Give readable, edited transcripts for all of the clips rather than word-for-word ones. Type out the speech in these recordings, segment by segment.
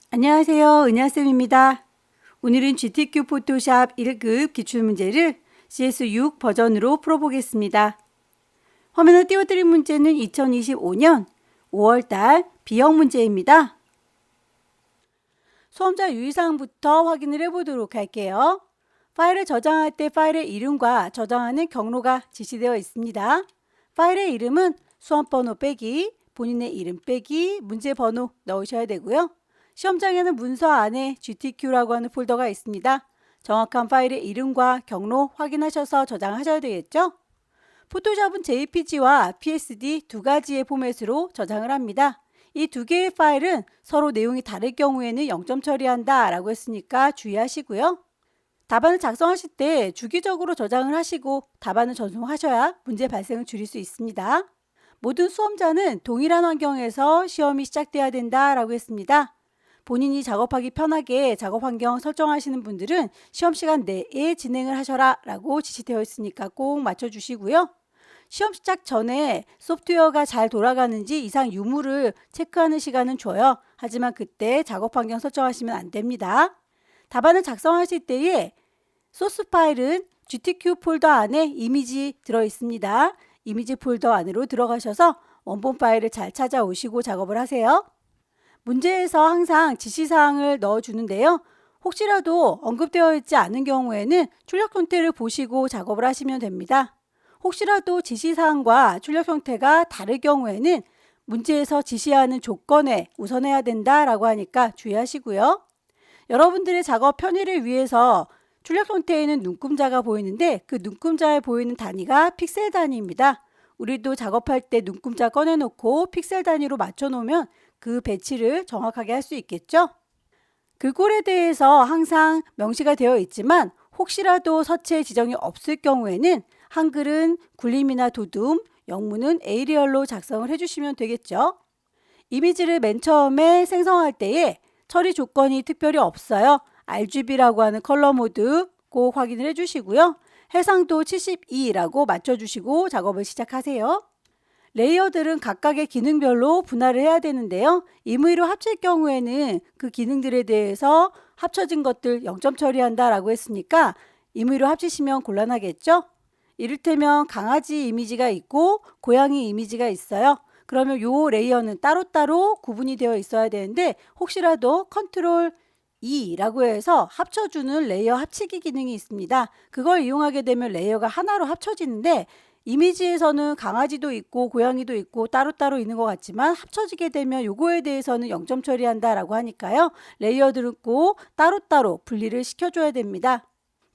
안녕하세요. 은하쌤입니다. 오늘은 GTQ 포토샵 1급 기출문제를 CS6 버전으로 풀어보겠습니다. 화면에 띄워드린 문제는 2025년 5월달 B형 문제입니다. 수험자 유의사항부터 확인을 해보도록 할게요. 파일을 저장할 때 파일의 이름과 저장하는 경로가 지시되어 있습니다. 파일의 이름은 수험번호 빼기, 본인의 이름 빼기, 문제 번호 넣으셔야 되고요. 시험장에는 문서 안에 GTQ라고 하는 폴더가 있습니다. 정확한 파일의 이름과 경로 확인하셔서 저장하셔야 되겠죠? 포토샵은 JPG와 PSD 두 가지의 포맷으로 저장을 합니다. 이 두 개의 파일은 서로 내용이 다를 경우에는 0점 처리한다 라고 했으니까 주의하시고요. 답안을 작성하실 때 주기적으로 저장을 하시고 답안을 전송하셔야 문제 발생을 줄일 수 있습니다. 모든 수험자는 동일한 환경에서 시험이 시작돼야 된다 라고 했습니다. 본인이 작업하기 편하게 작업 환경 설정하시는 분들은 시험 시간 내에 진행을 하셔라 라고 지시되어 있으니까 꼭 맞춰주시고요. 시험 시작 전에 소프트웨어가 잘 돌아가는지 이상 유무를 체크하는 시간은 줘요. 하지만 그때 작업 환경 설정하시면 안 됩니다. 답안을 작성하실 때에 소스 파일은 GTQ 폴더 안에 이미지 들어 있습니다. 이미지 폴더 안으로 들어가셔서 원본 파일을 잘 찾아오시고 작업을 하세요. 문제에서 항상 지시사항을 넣어주는데요. 혹시라도 언급되어 있지 않은 경우에는 출력 형태를 보시고 작업을 하시면 됩니다. 혹시라도 지시사항과 출력 형태가 다를 경우에는 문제에서 지시하는 조건에 우선해야 된다라고 하니까 주의하시고요. 여러분들의 작업 편의를 위해서 출력 형태에는 눈금자가 보이는데 그 눈금자에 보이는 단위가 픽셀 단위입니다. 우리도 작업할 때 눈금자 꺼내놓고 픽셀 단위로 맞춰놓으면 그 배치를 정확하게 할 수 있겠죠? 글꼴에 대해서 항상 명시가 되어 있지만 혹시라도 서체 지정이 없을 경우에는 한글은 굴림이나 도둠, 영문은 에이리얼로 작성을 해주시면 되겠죠? 이미지를 맨 처음에 생성할 때에 처리 조건이 특별히 없어요. RGB라고 하는 컬러 모드 꼭 확인을 해주시고요. 해상도 72라고 맞춰주시고 작업을 시작하세요. 레이어들은 각각의 기능별로 분할을 해야 되는데요. 임의로 합칠 경우에는 그 기능들에 대해서 합쳐진 것들 0점 처리한다 라고 했으니까 임의로 합치시면 곤란하겠죠? 이를테면 강아지 이미지가 있고 고양이 이미지가 있어요. 그러면 요 레이어는 따로따로 구분이 되어 있어야 되는데 혹시라도 컨트롤 E라고 해서 합쳐주는 레이어 합치기 기능이 있습니다. 그걸 이용하게 되면 레이어가 하나로 합쳐지는데 이미지에서는 강아지도 있고 고양이도 있고 따로따로 있는 것 같지만 합쳐지게 되면 요거에 대해서는 0점 처리한다 라고 하니까요. 레이어들은 꼭 따로따로 분리를 시켜줘야 됩니다.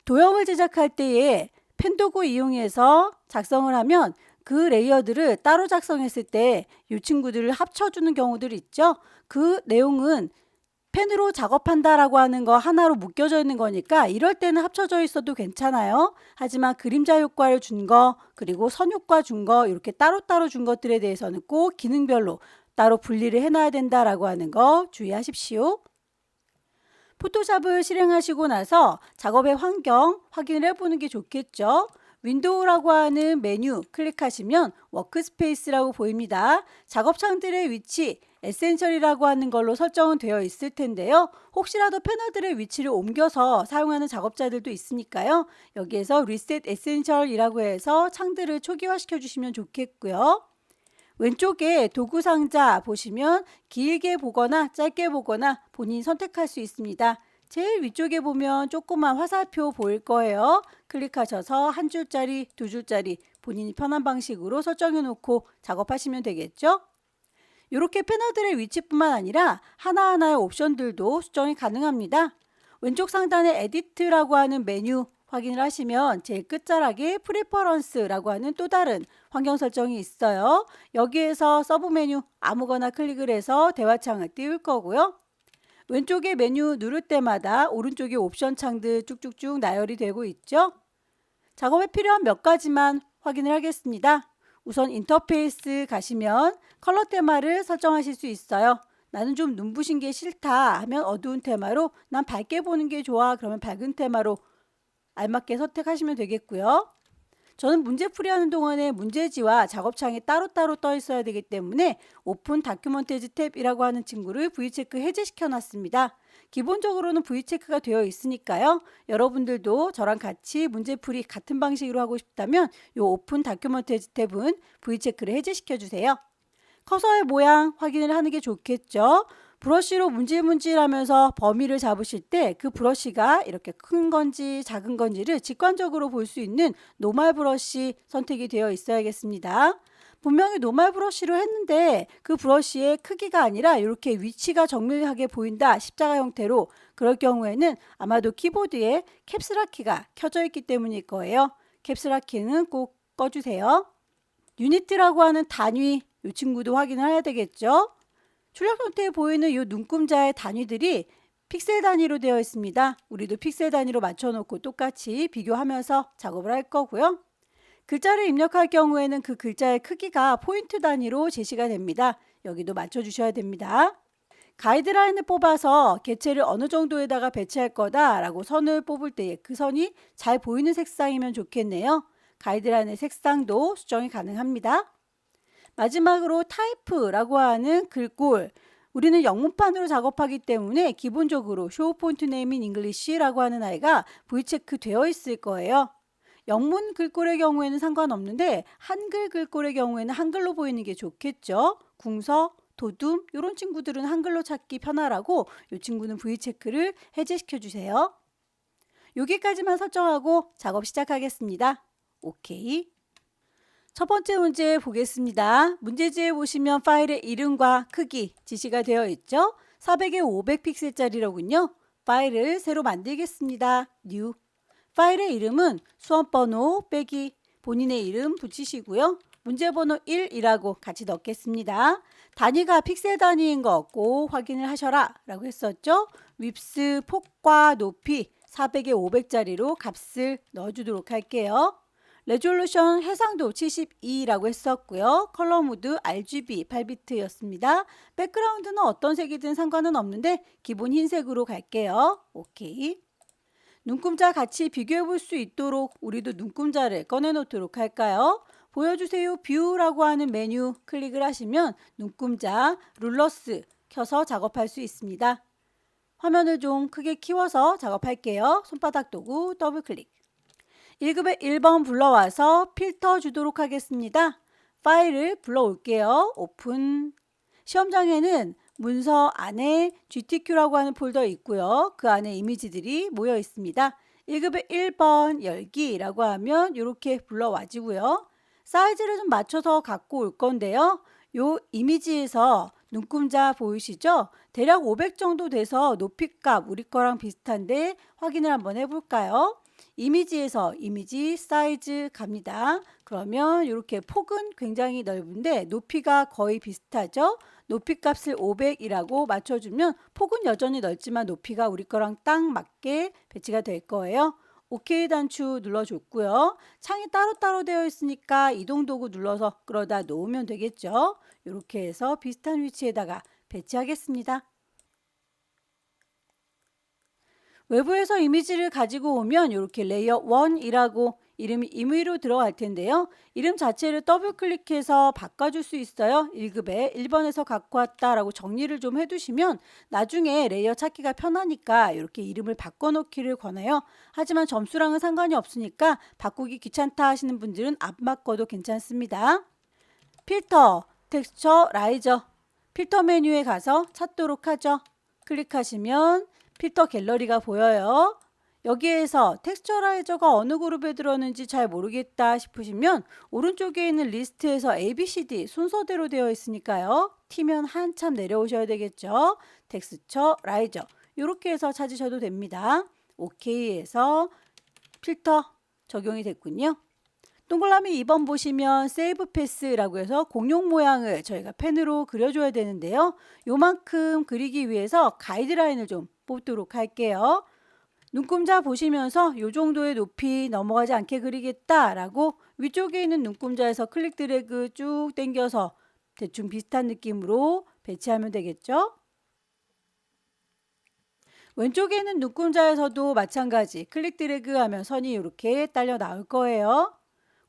도형을 제작할 때에 펜도구 이용해서 작성을 하면 그 레이어들을 따로 작성했을 때 이 친구들을 합쳐주는 경우들이 있죠. 그 내용은 펜으로 작업한다라고 하는 거 하나로 묶여져 있는 거니까 이럴 때는 합쳐져 있어도 괜찮아요. 하지만 그림자 효과를 준 거, 그리고 선 효과 준 거, 이렇게 따로따로 준 것들에 대해서는 꼭 기능별로 따로 분리를 해놔야 된다라고 하는 거 주의하십시오. 포토샵을 실행하시고 나서 작업의 환경 확인을 해보는 게 좋겠죠. 윈도우라고 하는 메뉴 클릭하시면 워크스페이스라고 보입니다. 작업창들의 위치, 에센셜이라고 하는 걸로 설정은 되어 있을 텐데요. 혹시라도 패널들의 위치를 옮겨서 사용하는 작업자들도 있으니까요. 여기에서 리셋 에센셜이라고 해서 창들을 초기화시켜 주시면 좋겠고요. 왼쪽에 도구 상자 보시면 길게 보거나 짧게 보거나 본인이 선택할 수 있습니다. 제일 위쪽에 보면 조그만 화살표 보일 거예요. 클릭하셔서 한 줄짜리, 두 줄짜리 본인이 편한 방식으로 설정해 놓고 작업하시면 되겠죠? 이렇게 패널들의 위치뿐만 아니라 하나하나의 옵션들도 수정이 가능합니다. 왼쪽 상단에 에디트라고 하는 메뉴 확인을 하시면 제일 끝자락에 프리퍼런스라고 하는 또 다른 환경 설정이 있어요. 여기에서 서브 메뉴 아무거나 클릭을 해서 대화창을 띄울 거고요. 왼쪽에 메뉴 누를 때마다 오른쪽에 옵션 창들 쭉쭉쭉 나열이 되고 있죠. 작업에 필요한 몇 가지만 확인을 하겠습니다. 우선 인터페이스 가시면 컬러 테마를 설정하실 수 있어요. 나는 좀 눈부신 게 싫다 하면 어두운 테마로, 난 밝게 보는 게 좋아 그러면 밝은 테마로 알맞게 선택하시면 되겠고요. 저는 문제풀이 하는 동안에 문제지와 작업창이 따로따로 떠 있어야 되기 때문에 오픈 다큐먼테이지 탭이라고 하는 친구를 V체크 해제시켜 놨습니다. 기본적으로는 V체크가 되어 있으니까요. 여러분들도 저랑 같이 문제풀이 같은 방식으로 하고 싶다면 이 오픈 다큐먼테이지 탭은 V체크를 해제시켜 주세요. 커서의 모양 확인을 하는 게 좋겠죠. 브러쉬로 문질문질하면서 범위를 잡으실 때 그 브러쉬가 이렇게 큰 건지 작은 건지를 직관적으로 볼 수 있는 노멀 브러쉬 선택이 되어 있어야겠습니다. 분명히 노멀 브러쉬로 했는데 그 브러쉬의 크기가 아니라 이렇게 위치가 정밀하게 보인다, 십자가 형태로. 그럴 경우에는 아마도 키보드에 캡슐락 키가 켜져 있기 때문일 거예요. 캡슐락 키는 꼭 꺼주세요. 유니트라고 하는 단위, 이 친구도 확인을 해야 되겠죠. 출력 상태에 보이는 이 눈금자의 단위들이 픽셀 단위로 되어 있습니다. 우리도 픽셀 단위로 맞춰놓고 똑같이 비교하면서 작업을 할 거고요. 글자를 입력할 경우에는 그 글자의 크기가 포인트 단위로 제시가 됩니다. 여기도 맞춰주셔야 됩니다. 가이드라인을 뽑아서 개체를 어느 정도에다가 배치할 거다라고 선을 뽑을 때 그 선이 잘 보이는 색상이면 좋겠네요. 가이드라인의 색상도 수정이 가능합니다. 마지막으로 타이프라고 하는 글꼴. 우리는 영문판으로 작업하기 때문에 기본적으로 Show Font Name in English라고 하는 아이가 V체크 되어 있을 거예요. 영문 글꼴의 경우에는 상관없는데 한글 글꼴의 경우에는 한글로 보이는 게 좋겠죠. 궁서, 도둠 이런 친구들은 한글로 찾기 편하라고 이 친구는 V체크를 해제시켜 주세요. 여기까지만 설정하고 작업 시작하겠습니다. 오케이. 첫 번째 문제 보겠습니다. 문제지에 보시면 파일의 이름과 크기 지시가 되어 있죠. 400에 500픽셀짜리로군요. 파일을 새로 만들겠습니다. New. 파일의 이름은 수험번호 빼기 본인의 이름 붙이시고요. 문제번호 1이라고 같이 넣겠습니다. 단위가 픽셀 단위인 거 꼭 확인을 하셔라 라고 했었죠. 윕스 폭과 높이 400에 500짜리로 값을 넣어주도록 할게요. 레졸루션 해상도 72라고 했었고요. 컬러 모드 RGB 8비트였습니다. 백그라운드는 어떤 색이든 상관은 없는데 기본 흰색으로 갈게요. 오케이. 눈금자 같이 비교해 볼 수 있도록 우리도 눈금자를 꺼내 놓도록 할까요? 보여주세요 뷰라고 하는 메뉴 클릭을 하시면 눈금자 룰러스 켜서 작업할 수 있습니다. 화면을 좀 크게 키워서 작업할게요. 손바닥 도구 더블 클릭. 1급에 1번 불러와서 필터 주도록 하겠습니다. 파일을 불러올게요. 오픈. 시험장에는 문서 안에 GTQ라고 하는 폴더 있고요. 그 안에 이미지들이 모여 있습니다. 1급에 1번 열기라고 하면 이렇게 불러와지고요. 사이즈를 좀 맞춰서 갖고 올 건데요. 요 이미지에서 눈금자 보이시죠? 대략 500 정도 돼서 높이값 우리 거랑 비슷한데 확인을 한번 해볼까요? 이미지에서 이미지 사이즈 갑니다. 그러면 이렇게 폭은 굉장히 넓은데 높이가 거의 비슷하죠? 높이 값을 500이라고 맞춰주면 폭은 여전히 넓지만 높이가 우리 거랑 딱 맞게 배치가 될 거예요. OK 단추 눌러줬고요. 창이 따로따로 되어 있으니까 이동 도구 눌러서 끌어다 놓으면 되겠죠. 이렇게 해서 비슷한 위치에다가 배치하겠습니다. 외부에서 이미지를 가지고 오면 이렇게 레이어 1이라고 이름이 임의로 들어갈 텐데요. 이름 자체를 더블 클릭해서 바꿔줄 수 있어요. 1급에 1번에서 갖고 왔다라고 정리를 좀 해두시면 나중에 레이어 찾기가 편하니까 이렇게 이름을 바꿔놓기를 권해요. 하지만 점수랑은 상관이 없으니까 바꾸기 귀찮다 하시는 분들은 안 바꿔도 괜찮습니다. 필터, 텍스처, 라이저. 필터 메뉴에 가서 찾도록 하죠. 클릭하시면 필터 갤러리가 보여요. 여기에서 텍스처라이저가 어느 그룹에 들었는지 잘 모르겠다 싶으시면 오른쪽에 있는 리스트에서 ABCD 순서대로 되어 있으니까요. T면 한참 내려오셔야 되겠죠. 텍스처라이저 이렇게 해서 찾으셔도 됩니다. OK에서 필터 적용이 됐군요. 동그라미 2번 보시면 세이브 패스라고 해서 공룡 모양을 저희가 펜으로 그려줘야 되는데요. 요만큼 그리기 위해서 가이드라인을 좀 뽑도록 할게요. 눈금자 보시면서 이 정도의 높이 넘어가지 않게 그리겠다라고 위쪽에 있는 눈금자에서 클릭 드래그 쭉 당겨서 대충 비슷한 느낌으로 배치하면 되겠죠. 왼쪽에 있는 눈금자에서도 마찬가지 클릭 드래그 하면 선이 이렇게 딸려 나올 거예요.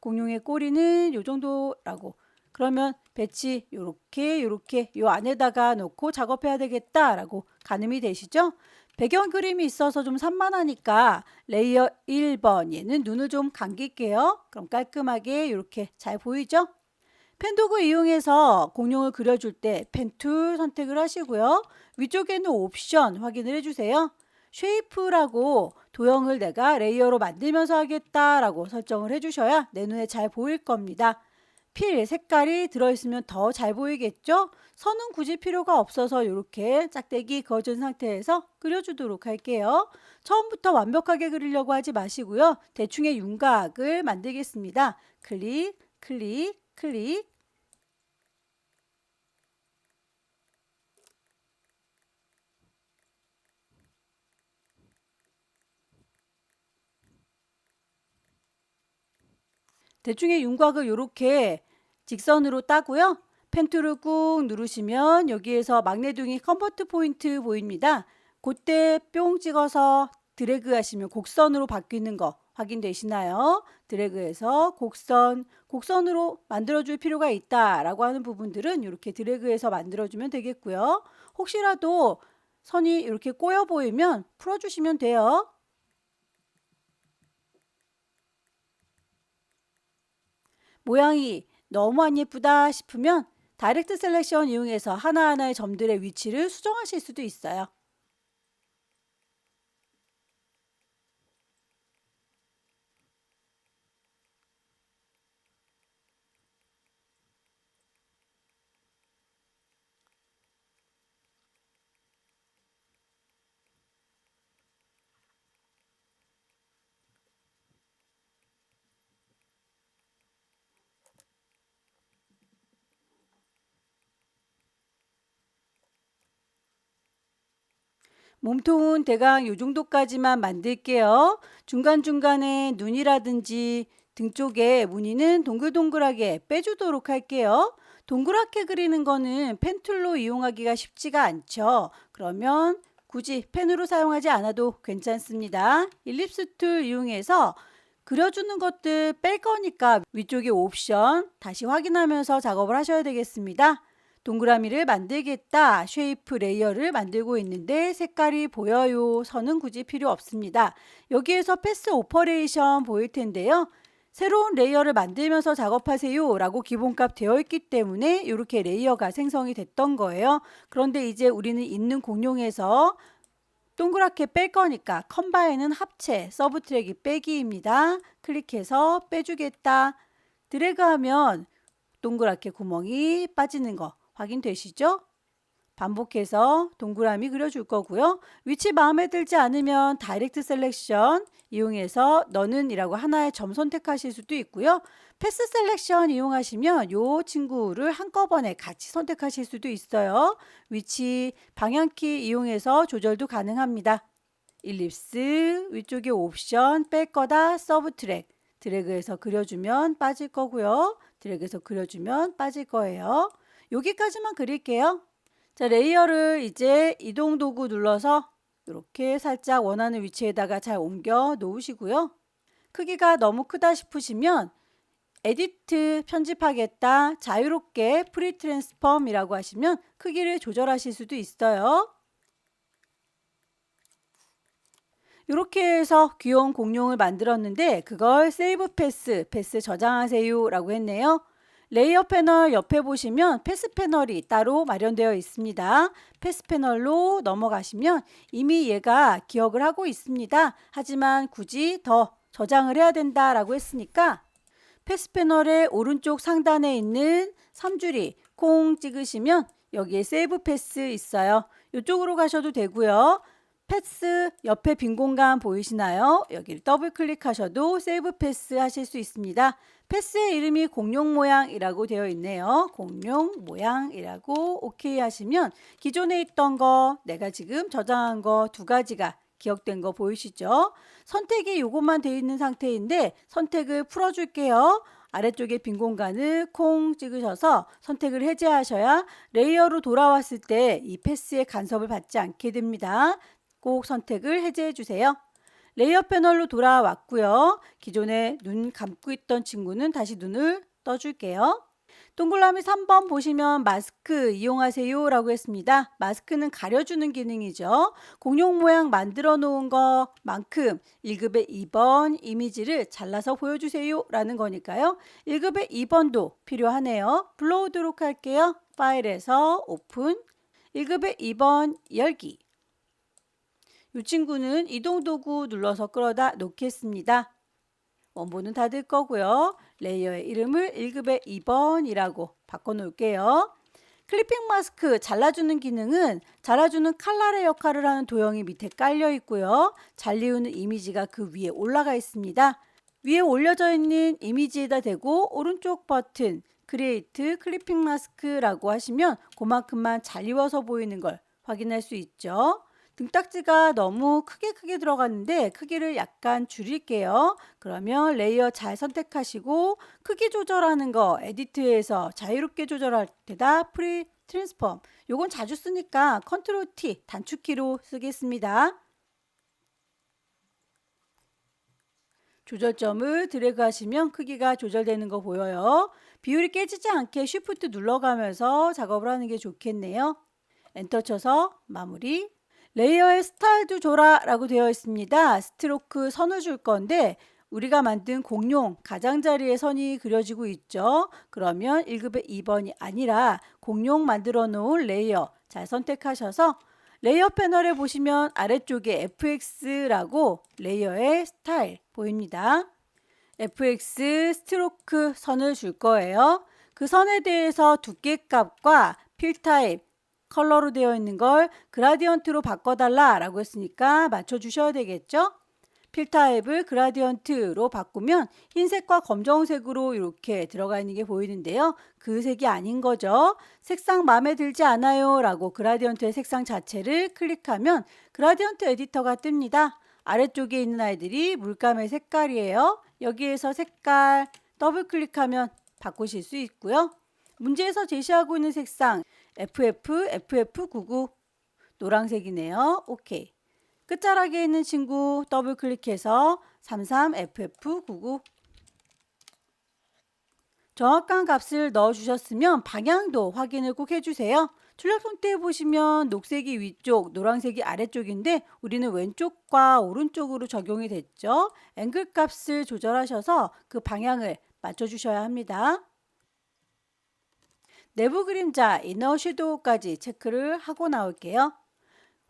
공룡의 꼬리는 요 정도라고. 그러면 배치 요렇게 요 안에다가 놓고 작업해야 되겠다라고 가늠이 되시죠? 배경 그림이 있어서 좀 산만하니까 레이어 1번 얘는 눈을 좀 감길게요. 그럼 깔끔하게 이렇게 잘 보이죠? 펜 도구 이용해서 공룡을 그려줄 때 펜 툴 선택을 하시고요. 위쪽에 있는 옵션 확인을 해주세요. 쉐이프라고 도형을 내가 레이어로 만들면서 하겠다라고 설정을 해주셔야 내 눈에 잘 보일 겁니다. 필 색깔이 들어있으면 더 잘 보이겠죠? 선은 굳이 필요가 없어서 이렇게 짝대기 그어준 상태에서 그려주도록 할게요. 처음부터 완벽하게 그리려고 하지 마시고요. 대충의 윤곽을 만들겠습니다. 클릭, 클릭, 클릭. 대충의 윤곽을 이렇게 직선으로 따고요. 펜툴을 꾹 누르시면 여기에서 막내둥이 컨버트 포인트 보입니다. 그때 뿅 찍어서 드래그 하시면 곡선으로 바뀌는 거 확인되시나요? 드래그해서 곡선으로 만들어줄 필요가 있다라고 하는 부분들은 이렇게 드래그해서 만들어주면 되겠고요. 혹시라도 선이 이렇게 꼬여 보이면 풀어주시면 돼요. 모양이 너무 안 예쁘다 싶으면 다이렉트 셀렉션 이용해서 하나하나의 점들의 위치를 수정하실 수도 있어요. 몸통은 대강 이 정도까지만 만들게요. 중간중간에 눈이라든지 등 쪽에 무늬는 동글동글하게 빼주도록 할게요. 동그랗게 그리는 거는 펜툴로 이용하기가 쉽지가 않죠. 그러면 굳이 펜으로 사용하지 않아도 괜찮습니다. 일립스 툴 이용해서 그려주는 것들 뺄 거니까 위쪽에 옵션 다시 확인하면서 작업을 하셔야 되겠습니다. 동그라미를 만들겠다. 쉐이프 레이어를 만들고 있는데 색깔이 보여요. 선은 굳이 필요 없습니다. 여기에서 패스 오퍼레이션 보일 텐데요. 새로운 레이어를 만들면서 작업하세요 라고 기본값 되어 있기 때문에 이렇게 레이어가 생성이 됐던 거예요. 그런데 이제 우리는 있는 공룡에서 동그랗게 뺄 거니까 컴바인은 합체, 서브트랙이 빼기입니다. 클릭해서 빼주겠다. 드래그하면 동그랗게 구멍이 빠지는 거 확인되시죠? 반복해서 동그라미 그려줄 거고요. 위치 마음에 들지 않으면 다이렉트 셀렉션 이용해서 너는 이라고 하나의 점 선택하실 수도 있고요. 패스 셀렉션 이용하시면 요 친구를 한꺼번에 같이 선택하실 수도 있어요. 위치 방향키 이용해서 조절도 가능합니다. 일립스 위쪽에 옵션 뺄 거다 서브트랙 드래그해서 그려주면 빠질 거고요. 드래그해서 그려주면 빠질 거예요. 여기까지만 그릴게요. 자, 레이어를 이제 이동 도구 눌러서 이렇게 살짝 원하는 위치에다가 잘 옮겨 놓으시고요. 크기가 너무 크다 싶으시면 에디트 편집하겠다 자유롭게 프리 트랜스폼이라고 하시면 크기를 조절하실 수도 있어요. 이렇게 해서 귀여운 공룡을 만들었는데 그걸 세이브 패스 저장하세요 라고 했네요. 레이어 패널 옆에 보시면 패스 패널이 따로 마련되어 있습니다. 패스 패널로 넘어가시면 이미 얘가 기억을 하고 있습니다. 하지만 굳이 더 저장을 해야 된다라고 했으니까 패스 패널의 오른쪽 상단에 있는 3줄이 콩 찍으시면 여기에 세이브 패스 있어요. 이쪽으로 가셔도 되고요. 패스 옆에 빈 공간 보이시나요? 여기를 더블 클릭하셔도 세이브 패스 하실 수 있습니다. 패스의 이름이 공룡 모양이라고 되어 있네요. 공룡 모양이라고 오케이 하시면 기존에 있던 거 내가 지금 저장한 거 두 가지가 기억된 거 보이시죠? 선택이 요것만 되어 있는 상태인데 선택을 풀어줄게요. 아래쪽에 빈 공간을 콩 찍으셔서 선택을 해제하셔야 레이어로 돌아왔을 때 이 패스의 간섭을 받지 않게 됩니다. 꼭 선택을 해제해 주세요. 레이어 패널로 돌아왔고요. 기존에 눈 감고 있던 친구는 다시 눈을 떠줄게요. 동그라미 3번 보시면 마스크 이용하세요 라고 했습니다. 마스크는 가려주는 기능이죠. 공룡 모양 만들어 놓은 것만큼 1급의 2번 이미지를 잘라서 보여주세요 라는 거니까요. 1급의 2번도 필요하네요. 불러오도록 할게요. 파일에서 오픈, 1급의 2번 열기. 이 친구는 이동 도구 눌러서 끌어다 놓겠습니다. 원본은 닫을 거고요. 레이어의 이름을 1급의 2번이라고 바꿔놓을게요. 클리핑 마스크 잘라주는 기능은 잘라주는 칼날의 역할을 하는 도형이 밑에 깔려 있고요. 잘리우는 이미지가 그 위에 올라가 있습니다. 위에 올려져 있는 이미지에다 대고 오른쪽 버튼 크리에이트 클리핑 마스크라고 하시면 그만큼만 잘리워서 보이는 걸 확인할 수 있죠. 등딱지가 너무 크게 들어갔는데 크기를 약간 줄일게요. 그러면 레이어 잘 선택하시고 크기 조절하는 거 에디트에서 자유롭게 조절할 때다 프리 트랜스폼. 요건 자주 쓰니까 컨트롤 T 단축키로 쓰겠습니다. 조절점을 드래그 하시면 크기가 조절되는 거 보여요. 비율이 깨지지 않게 쉬프트 눌러가면서 작업을 하는 게 좋겠네요. 엔터 쳐서 마무리. 레이어의 스타일도 줘라 라고 되어 있습니다. 스트로크 선을 줄 건데 우리가 만든 공룡 가장자리에 선이 그려지고 있죠. 그러면 1급의 2번이 아니라 공룡 만들어 놓은 레이어 잘 선택하셔서 레이어 패널에 보시면 아래쪽에 FX라고 레이어의 스타일 보입니다. FX 스트로크 선을 줄 거예요. 그 선에 대해서 두께값과 필 타입 컬러로 되어 있는 걸 그라디언트로 바꿔달라 라고 했으니까 맞춰주셔야 되겠죠? 필 타입을 그라디언트로 바꾸면 흰색과 검정색으로 이렇게 들어가 있는 게 보이는데요. 그 색이 아닌 거죠. 색상 마음에 들지 않아요 라고 그라디언트의 색상 자체를 클릭하면 그라디언트 에디터가 뜹니다. 아래쪽에 있는 아이들이 물감의 색깔이에요. 여기에서 색깔 더블 클릭하면 바꾸실 수 있고요. 문제에서 제시하고 있는 색상 FF99 노란색이네요. 오케이. 끝자락에 있는 친구 더블 클릭해서 33FF99 정확한 값을 넣어주셨으면 방향도 확인을 꼭 해주세요. 출력 선택해 보시면 녹색이 위쪽, 노란색이 아래쪽인데 우리는 왼쪽과 오른쪽으로 적용이 됐죠. 앵글 값을 조절하셔서 그 방향을 맞춰주셔야 합니다. 내부 그림자, 이너 섀도우까지 체크를 하고 나올게요.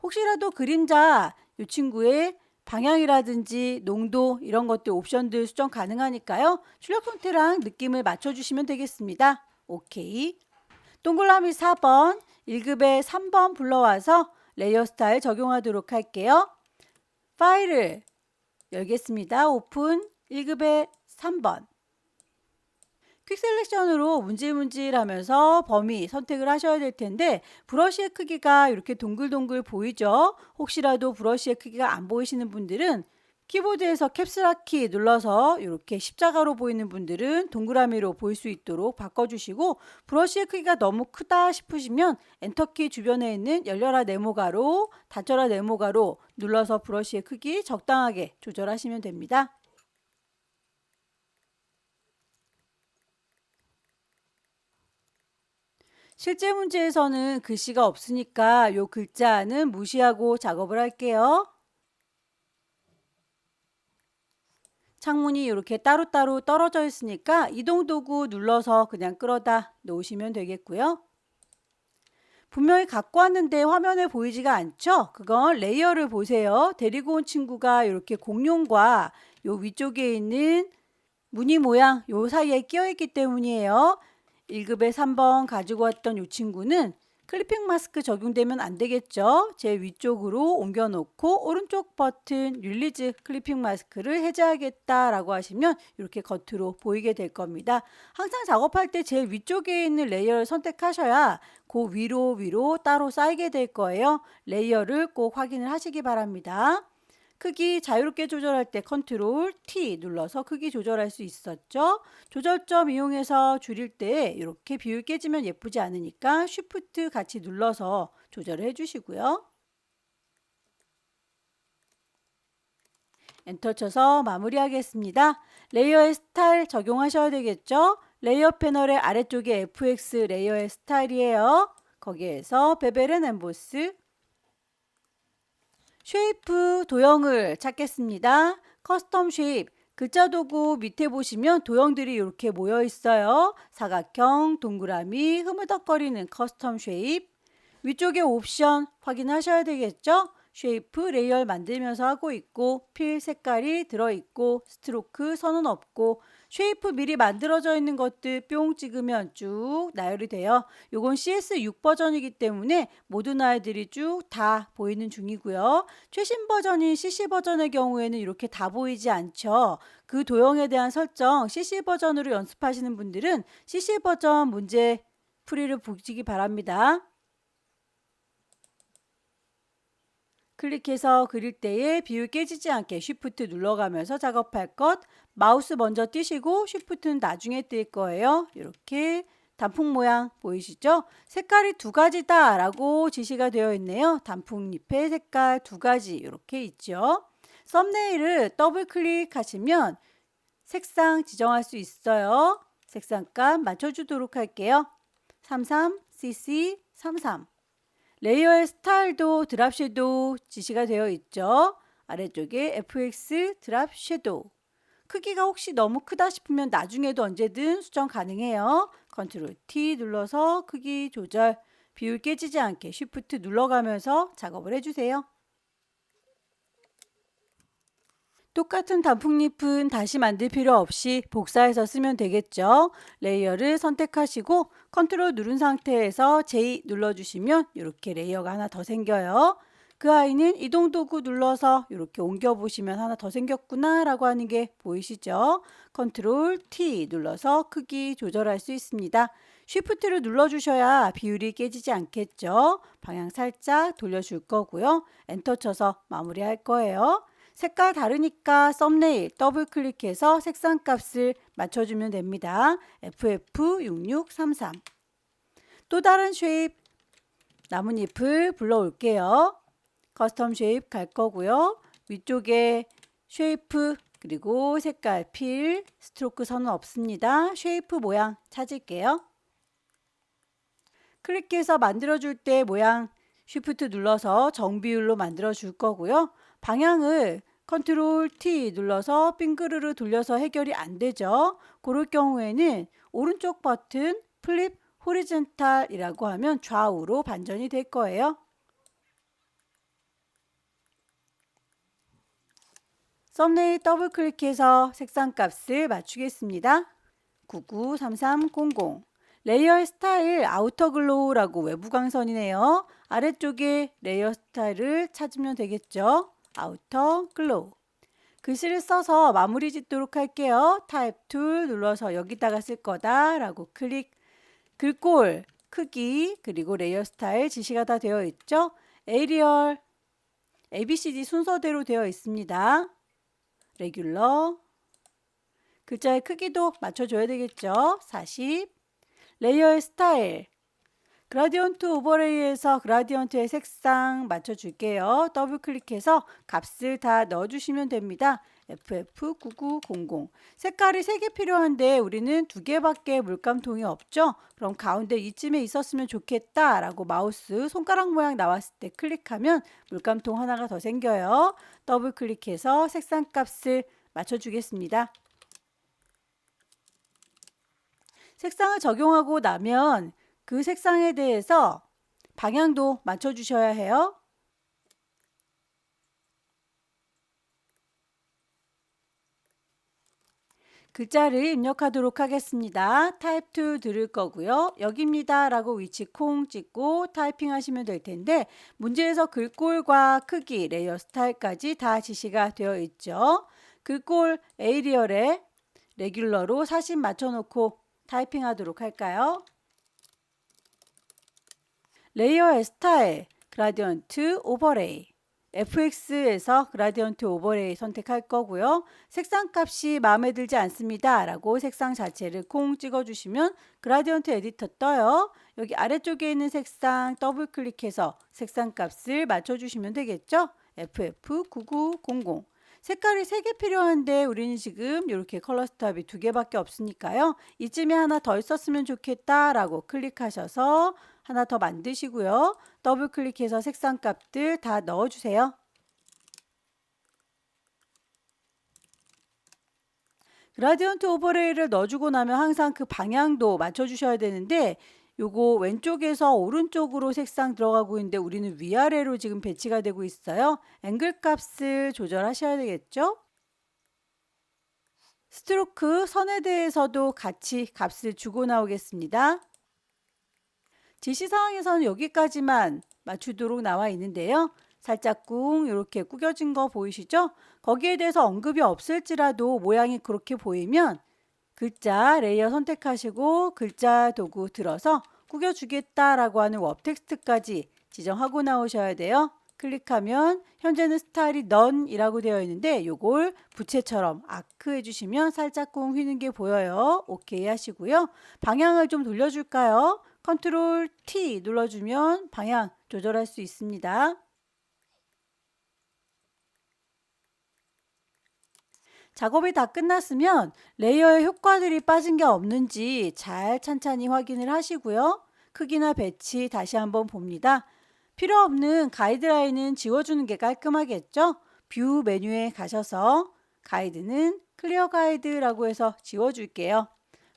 혹시라도 그림자 이 친구의 방향이라든지 농도 이런 것들 옵션들 수정 가능하니까요. 출력 형태랑 느낌을 맞춰주시면 되겠습니다. 오케이. 동그라미 4번, 1급의 3번 불러와서 레이어 스타일 적용하도록 할게요. 파일을 열겠습니다. 오픈 1급의 3번. 퀵 셀렉션으로 문질문질하면서 범위 선택을 하셔야 될 텐데 브러쉬의 크기가 이렇게 동글동글 보이죠? 혹시라도 브러쉬의 크기가 안 보이시는 분들은 키보드에서 캡슐키 눌러서 이렇게 십자가로 보이는 분들은 동그라미로 보일 수 있도록 바꿔주시고 브러쉬의 크기가 너무 크다 싶으시면 엔터키 주변에 있는 열려라 네모가로 닫혀라 네모가로 눌러서 브러쉬의 크기 적당하게 조절하시면 됩니다. 실제 문제에서는 글씨가 없으니까 이 글자는 무시하고 작업을 할게요. 창문이 이렇게 따로따로 떨어져 있으니까 이동 도구 눌러서 그냥 끌어다 놓으시면 되겠고요. 분명히 갖고 왔는데 화면에 보이지가 않죠? 그건 레이어를 보세요. 데리고 온 친구가 이렇게 공룡과 요 위쪽에 있는 무늬 모양 요 사이에 끼어 있기 때문이에요. 1급에 3번 가지고 왔던 이 친구는 클리핑 마스크 적용되면 안 되겠죠. 제 위쪽으로 옮겨 놓고 오른쪽 버튼 릴리즈 클리핑 마스크를 해제하겠다라고 하시면 이렇게 겉으로 보이게 될 겁니다. 항상 작업할 때 제일 위쪽에 있는 레이어를 선택하셔야 그 위로 따로 쌓이게 될 거예요. 레이어를 꼭 확인을 하시기 바랍니다. 크기 자유롭게 조절할 때 컨트롤 T 눌러서 크기 조절할 수 있었죠. 조절점 이용해서 줄일 때 이렇게 비율 깨지면 예쁘지 않으니까 쉬프트 같이 눌러서 조절을 해주시고요. 엔터 쳐서 마무리하겠습니다. 레이어의 스타일 적용하셔야 되겠죠? 레이어 패널의 아래쪽에 FX 레이어의 스타일이에요. 거기에서 베벨 앤 엠보스, 쉐이프 도형을 찾겠습니다. 커스텀 쉐입, 글자 도구 밑에 보시면 도형들이 이렇게 모여 있어요. 사각형, 동그라미, 흐무덕거리는 커스텀 쉐입. 위쪽에 옵션 확인하셔야 되겠죠? 쉐이프 레이어를 만들면서 하고 있고, 필 색깔이 들어있고, 스트로크 선은 없고, 쉐이프 미리 만들어져 있는 것들 뿅 찍으면 쭉 나열이 돼요. 요건 CS6 버전이기 때문에 모든 아이들이 쭉 다 보이는 중이고요. 최신 버전인 CC 버전의 경우에는 이렇게 다 보이지 않죠. 그 도형에 대한 설정 CC 버전으로 연습하시는 분들은 CC 버전 문제 풀이를 보시기 바랍니다. 클릭해서 그릴 때에 비율 깨지지 않게 쉬프트 눌러가면서 작업할 것. 마우스 먼저 띄시고 쉬프트는 나중에 뜰 거예요. 이렇게 단풍 모양 보이시죠? 색깔이 두 가지다 라고 지시가 되어 있네요. 단풍잎의 색깔 두 가지 이렇게 있죠. 썸네일을 더블 클릭하시면 색상 지정할 수 있어요. 색상값 맞춰주도록 할게요. 33cc33. 레이어의 스타일도 드랍 섀도우 지시가 되어 있죠. 아래쪽에 FX 드랍 섀도우. 크기가 혹시 너무 크다 싶으면 나중에도 언제든 수정 가능해요. 컨트롤 T 눌러서 크기 조절, 비율 깨지지 않게 쉬프트 눌러가면서 작업을 해주세요. 똑같은 단풍잎은 다시 만들 필요 없이 복사해서 쓰면 되겠죠. 레이어를 선택하시고 컨트롤 누른 상태에서 J 눌러주시면 이렇게 레이어가 하나 더 생겨요. 그 아이는 이동 도구 눌러서 이렇게 옮겨보시면 하나 더 생겼구나 라고 하는 게 보이시죠? 컨트롤 T 눌러서 크기 조절할 수 있습니다. 쉬프트를 눌러주셔야 비율이 깨지지 않겠죠? 방향 살짝 돌려줄 거고요. 엔터 쳐서 마무리할 거예요. 색깔 다르니까 썸네일 더블 클릭해서 색상 값을 맞춰주면 됩니다. FF6633. 또 다른 쉐입 나뭇잎을 불러올게요. 커스텀 쉐입 갈 거고요. 위쪽에 쉐이프 그리고 색깔 필 스트로크 선은 없습니다. 쉐이프 모양 찾을게요. 클릭해서 만들어줄 때 모양 쉬프트 눌러서 정비율로 만들어 줄 거고요. 방향을 컨트롤 T 눌러서 빙그르르 돌려서 해결이 안 되죠. 그럴 경우에는 오른쪽 버튼 플립 호리젠탈이라고 하면 좌우로 반전이 될 거예요. 썸네일 더블 클릭해서 색상 값을 맞추겠습니다. 993300. 레이어 스타일 아우터 글로우라고 외부 광선이네요. 아래쪽에 레이어 스타일을 찾으면 되겠죠. 아우터 글로우. 글씨를 써서 마무리 짓도록 할게요. 타입 툴 눌러서 여기다가 쓸 거다 라고 클릭. 글꼴 크기 그리고 레이어 스타일 지시가 다 되어 있죠. 에리얼 ABCD 순서대로 되어 있습니다. 레귤러 글자의 크기도 맞춰줘야 되겠죠. 40. 레이어의 스타일 그라디언트 오버레이에서 그라디언트의 색상 맞춰줄게요. 더블 클릭해서 값을 다 넣어주시면 됩니다. FF9900 색깔이 3개 필요한데 우리는 2개밖에 물감통이 없죠. 그럼 가운데 이쯤에 있었으면 좋겠다 라고 마우스 손가락 모양 나왔을 때 클릭하면 물감통 하나가 더 생겨요. 더블 클릭해서 색상 값을 맞춰주겠습니다. 색상을 적용하고 나면 그 색상에 대해서 방향도 맞춰주셔야 해요. 글자를 입력하도록 하겠습니다. 타입 툴 들을 거고요. 여기입니다 라고 위치 콩 찍고 타이핑 하시면 될 텐데 문제에서 글꼴과 크기, 레이어 스타일까지 다 지시가 되어 있죠. 글꼴 에이리얼에 레귤러로 40 맞춰놓고 타이핑 하도록 할까요? 레이어의 스타일, 그라디언트 오버레이, FX에서 그라디언트 오버레이 선택할 거고요. 색상 값이 마음에 들지 않습니다 라고 색상 자체를 콩 찍어주시면 그라디언트 에디터 떠요. 여기 아래쪽에 있는 색상 더블 클릭해서 색상 값을 맞춰주시면 되겠죠. FF9900 색깔이 3개 필요한데 우리는 지금 이렇게 컬러 스탑이 2개밖에 없으니까요. 이쯤에 하나 더 있었으면 좋겠다라고 클릭하셔서 하나 더 만드시고요. 더블 클릭해서 색상 값들 다 넣어주세요. 그라디언트 오버레이를 넣어주고 나면 항상 그 방향도 맞춰주셔야 되는데 요거 왼쪽에서 오른쪽으로 색상 들어가고 있는데 우리는 위아래로 지금 배치가 되고 있어요. 앵글 값을 조절하셔야 되겠죠? 스트로크 선에 대해서도 같이 값을 주고 나오겠습니다. 지시사항에서는 여기까지만 맞추도록 나와 있는데요. 살짝 꿍 이렇게 구겨진 거 보이시죠? 거기에 대해서 언급이 없을지라도 모양이 그렇게 보이면 글자 레이어 선택하시고 글자 도구 들어서 구겨주겠다라고 하는 웹 텍스트까지 지정하고 나오셔야 돼요. 클릭하면 현재는 스타일이 None이라고 되어 있는데 요걸 부채처럼 아크 해주시면 살짝 꿍 휘는 게 보여요. 오케이 하시고요. 방향을 좀 돌려줄까요? 컨트롤 T 눌러주면 방향 조절할 수 있습니다. 작업이 다 끝났으면 레이어의 효과들이 빠진 게 없는지 잘 찬찬히 확인을 하시고요. 크기나 배치 다시 한번 봅니다. 필요 없는 가이드라인은 지워주는 게 깔끔하겠죠? 뷰 메뉴에 가셔서 가이드는 클리어 가이드라고 해서 지워줄게요.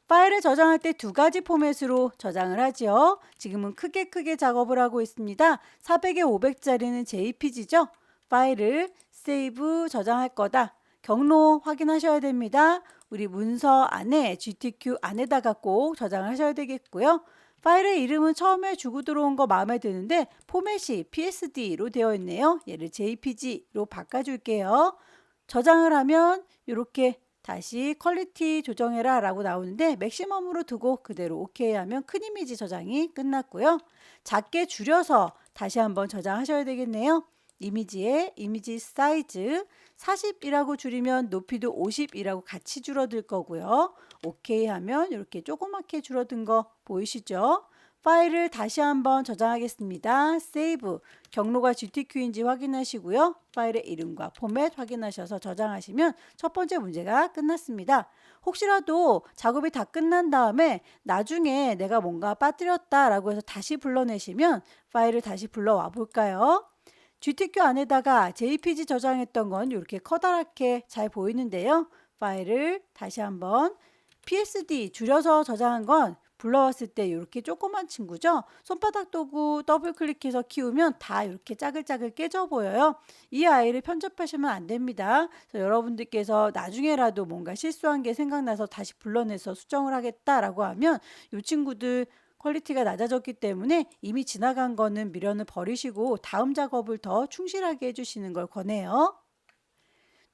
파일을 저장할 때 2가지 포맷으로 저장을 하죠. 지금은 크게 작업을 하고 있습니다. 400에 500짜리는 JPG죠. 파일을 세이브 저장할 거다. 경로 확인하셔야 됩니다. 우리 문서 안에 GTQ 안에다가 꼭 저장하셔야 되겠고요. 파일의 이름은 처음에 주고 들어온 거 마음에 드는데 포맷이 PSD로 되어 있네요. 얘를 JPG로 바꿔줄게요. 저장을 하면 이렇게 다시 퀄리티 조정해라 라고 나오는데 맥시멈으로 두고 그대로 OK 하면 큰 이미지 저장이 끝났고요. 작게 줄여서 다시 한번 저장하셔야 되겠네요. 이미지에 이미지 사이즈 40이라고 줄이면 높이도 50이라고 같이 줄어들 거고요. OK 하면 이렇게 조그맣게 줄어든 거 보이시죠? 파일을 다시 한번 저장하겠습니다. 세이브, 경로가 GTQ인지 확인하시고요. 파일의 이름과 포맷 확인하셔서 저장하시면 첫 번째 문제가 끝났습니다. 혹시라도 작업이 다 끝난 다음에 나중에 내가 뭔가 빠뜨렸다라고 해서 다시 불러내시면 파일을 다시 불러와 볼까요? GTQ 안에다가 JPG 저장했던 건 이렇게 커다랗게 잘 보이는데요. 파일을 다시 한번 PSD 줄여서 저장한 건 불러왔을 때 이렇게 조그만 친구죠. 손바닥 도구 더블 클릭해서 키우면 다 이렇게 짜글짜글 깨져 보여요. 이 아이를 편집하시면 안 됩니다. 그래서 여러분들께서 나중에라도 뭔가 실수한 게 생각나서 다시 불러내서 수정을 하겠다라고 하면 이 친구들 퀄리티가 낮아졌기 때문에 이미 지나간 거는 미련을 버리시고 다음 작업을 더 충실하게 해주시는 걸 권해요.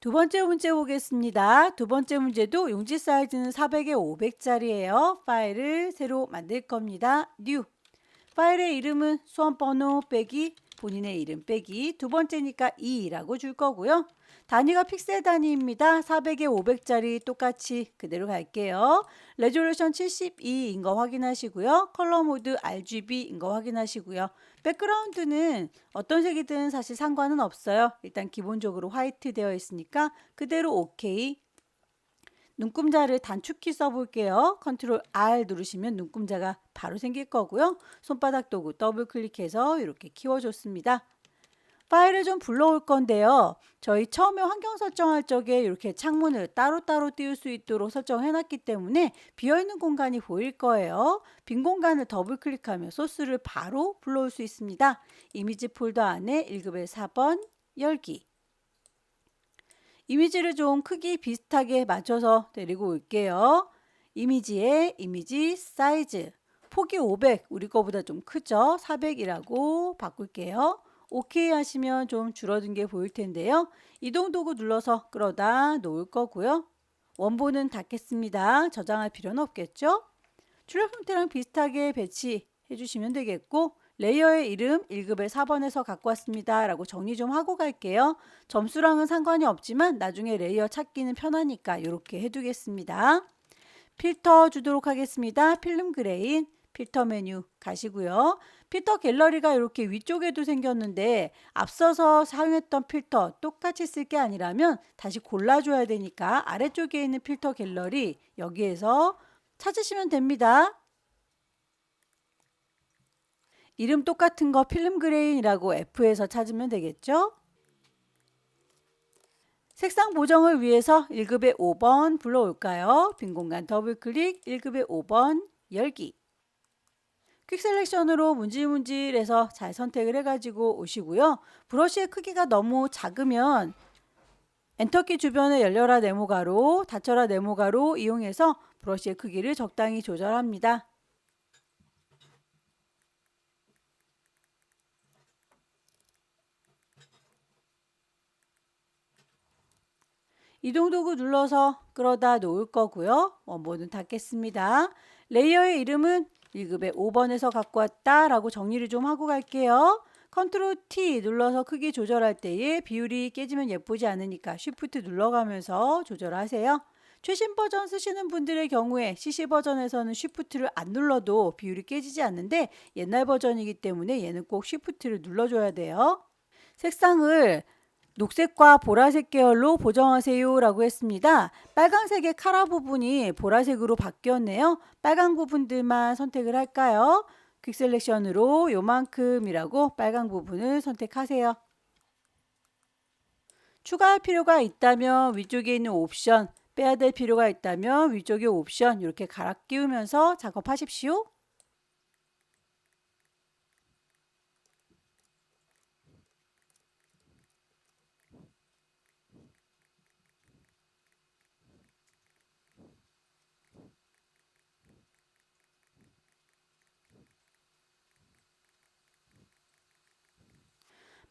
두 번째 문제 보겠습니다. 두 번째 문제도 용지 사이즈는 400에 500짜리예요. 파일을 새로 만들 겁니다. New. 파일의 이름은 수험번호 빼기 본인의 이름 빼기 두 번째니까 2라고 줄 거고요. 단위가 픽셀 단위입니다. 400에 500짜리 똑같이 그대로 갈게요. 레졸루션 72인 거 확인하시고요. 컬러 모드 RGB인 거 확인하시고요. 백그라운드는 어떤 색이든 사실 상관은 없어요. 일단 기본적으로 화이트 되어 있으니까 그대로 OK. 눈금자를 단축키 써볼게요. 컨트롤 R 누르시면 눈금자가 바로 생길 거고요. 손바닥 도구 더블 클릭해서 이렇게 키워줬습니다. 파일을 좀 불러올 건데요. 저희 처음에 환경 설정할 적에 이렇게 창문을 따로따로 띄울 수 있도록 설정해놨기 때문에 비어있는 공간이 보일 거예요. 빈 공간을 더블 클릭하면 소스를 바로 불러올 수 있습니다. 이미지 폴더 안에 1급의 4번 열기. 이미지를 좀 크기 비슷하게 맞춰서 데리고 올게요. 이미지에 이미지 사이즈 폭이 500 우리 거보다 좀 크죠? 400이라고 바꿀게요. OK 하시면 좀 줄어든 게 보일 텐데요. 이동 도구 눌러서 끌어다 놓을 거고요. 원본은 닫겠습니다. 저장할 필요는 없겠죠? 출력 형태랑 비슷하게 배치해 주시면 되겠고 레이어의 이름 1급의 4번에서 갖고 왔습니다 라고 정리 좀 하고 갈게요. 점수랑은 상관이 없지만 나중에 레이어 찾기는 편하니까 이렇게 해두겠습니다. 필터 주도록 하겠습니다. 필름 그레인 필터 메뉴 가시고요. 필터 갤러리가 이렇게 위쪽에도 생겼는데 앞서서 사용했던 필터 똑같이 쓸 게 아니라면 다시 골라줘야 되니까 아래쪽에 있는 필터 갤러리 여기에서 찾으시면 됩니다. 이름 똑같은 거 필름 그레인이라고 F에서 찾으면 되겠죠? 색상 보정을 위해서 1급의 5번 불러올까요? 빈 공간 더블 클릭 1급의 5번 열기. 퀵 셀렉션으로 문질문질해서 잘 선택을 해가지고 오시고요. 브러쉬의 크기가 너무 작으면 엔터키 주변에 열려라 네모가로, 닫혀라 네모가로 이용해서 브러쉬의 크기를 적당히 조절합니다. 이동도구 눌러서 끌어다 놓을 거고요. 원본은 닫겠습니다. 레이어의 이름은 1급의 5번에서 갖고 왔다 라고 정리를 좀 하고 갈게요. 컨트롤 T 눌러서 크기 조절할 때에 비율이 깨지면 예쁘지 않으니까 쉬프트 눌러가면서 조절하세요. 최신 버전 쓰시는 분들의 경우에 CC 버전에서는 쉬프트를 안 눌러도 비율이 깨지지 않는데 옛날 버전이기 때문에 얘는 꼭 쉬프트를 눌러줘야 돼요. 색상을 녹색과 보라색 계열로 보정하세요 라고 했습니다. 빨간색의 카라 부분이 보라색으로 바뀌었네요. 빨간 부분들만 선택을 할까요? 퀵 셀렉션으로 요만큼이라고 빨간 부분을 선택하세요. 추가할 필요가 있다면 위쪽에 있는 옵션, 빼야 될 필요가 있다면 위쪽의 옵션 이렇게 갈아 끼우면서 작업하십시오.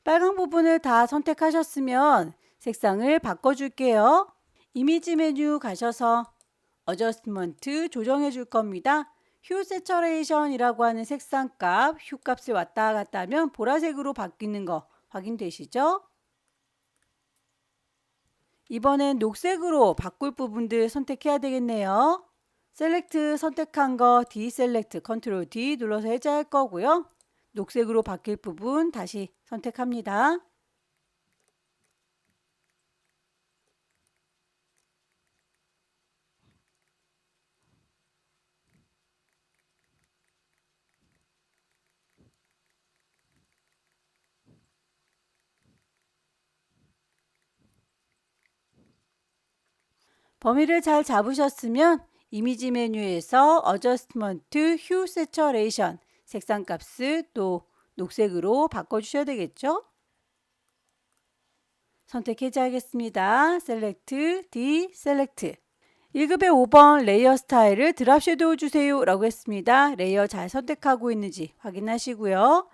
빨간 부분을 다 선택하셨으면 색상을 바꿔줄게요. 이미지 메뉴 가셔서 어저스트먼트 조정해 줄 겁니다. 휴 세처레이션이라고 하는 색상값, 휴 값을 왔다 갔다 하면 보라색으로 바뀌는 거 확인되시죠? 이번엔 녹색으로 바꿀 부분들 선택해야 되겠네요. 셀렉트 선택한 거 디셀렉트 컨트롤 D 눌러서 해제할 거고요. 녹색으로 바뀔 부분 다시 선택합니다. 범위를 잘 잡으셨으면 이미지 메뉴에서 Adjustment Hue Saturation 색상 값을 또 녹색으로 바꿔주셔야 되겠죠? 선택 해제하겠습니다. Select, Deselect. 1급의 5번 레이어 스타일을 드랍 섀도우 주세요 라고 했습니다. 레이어 잘 선택하고 있는지 확인하시고요.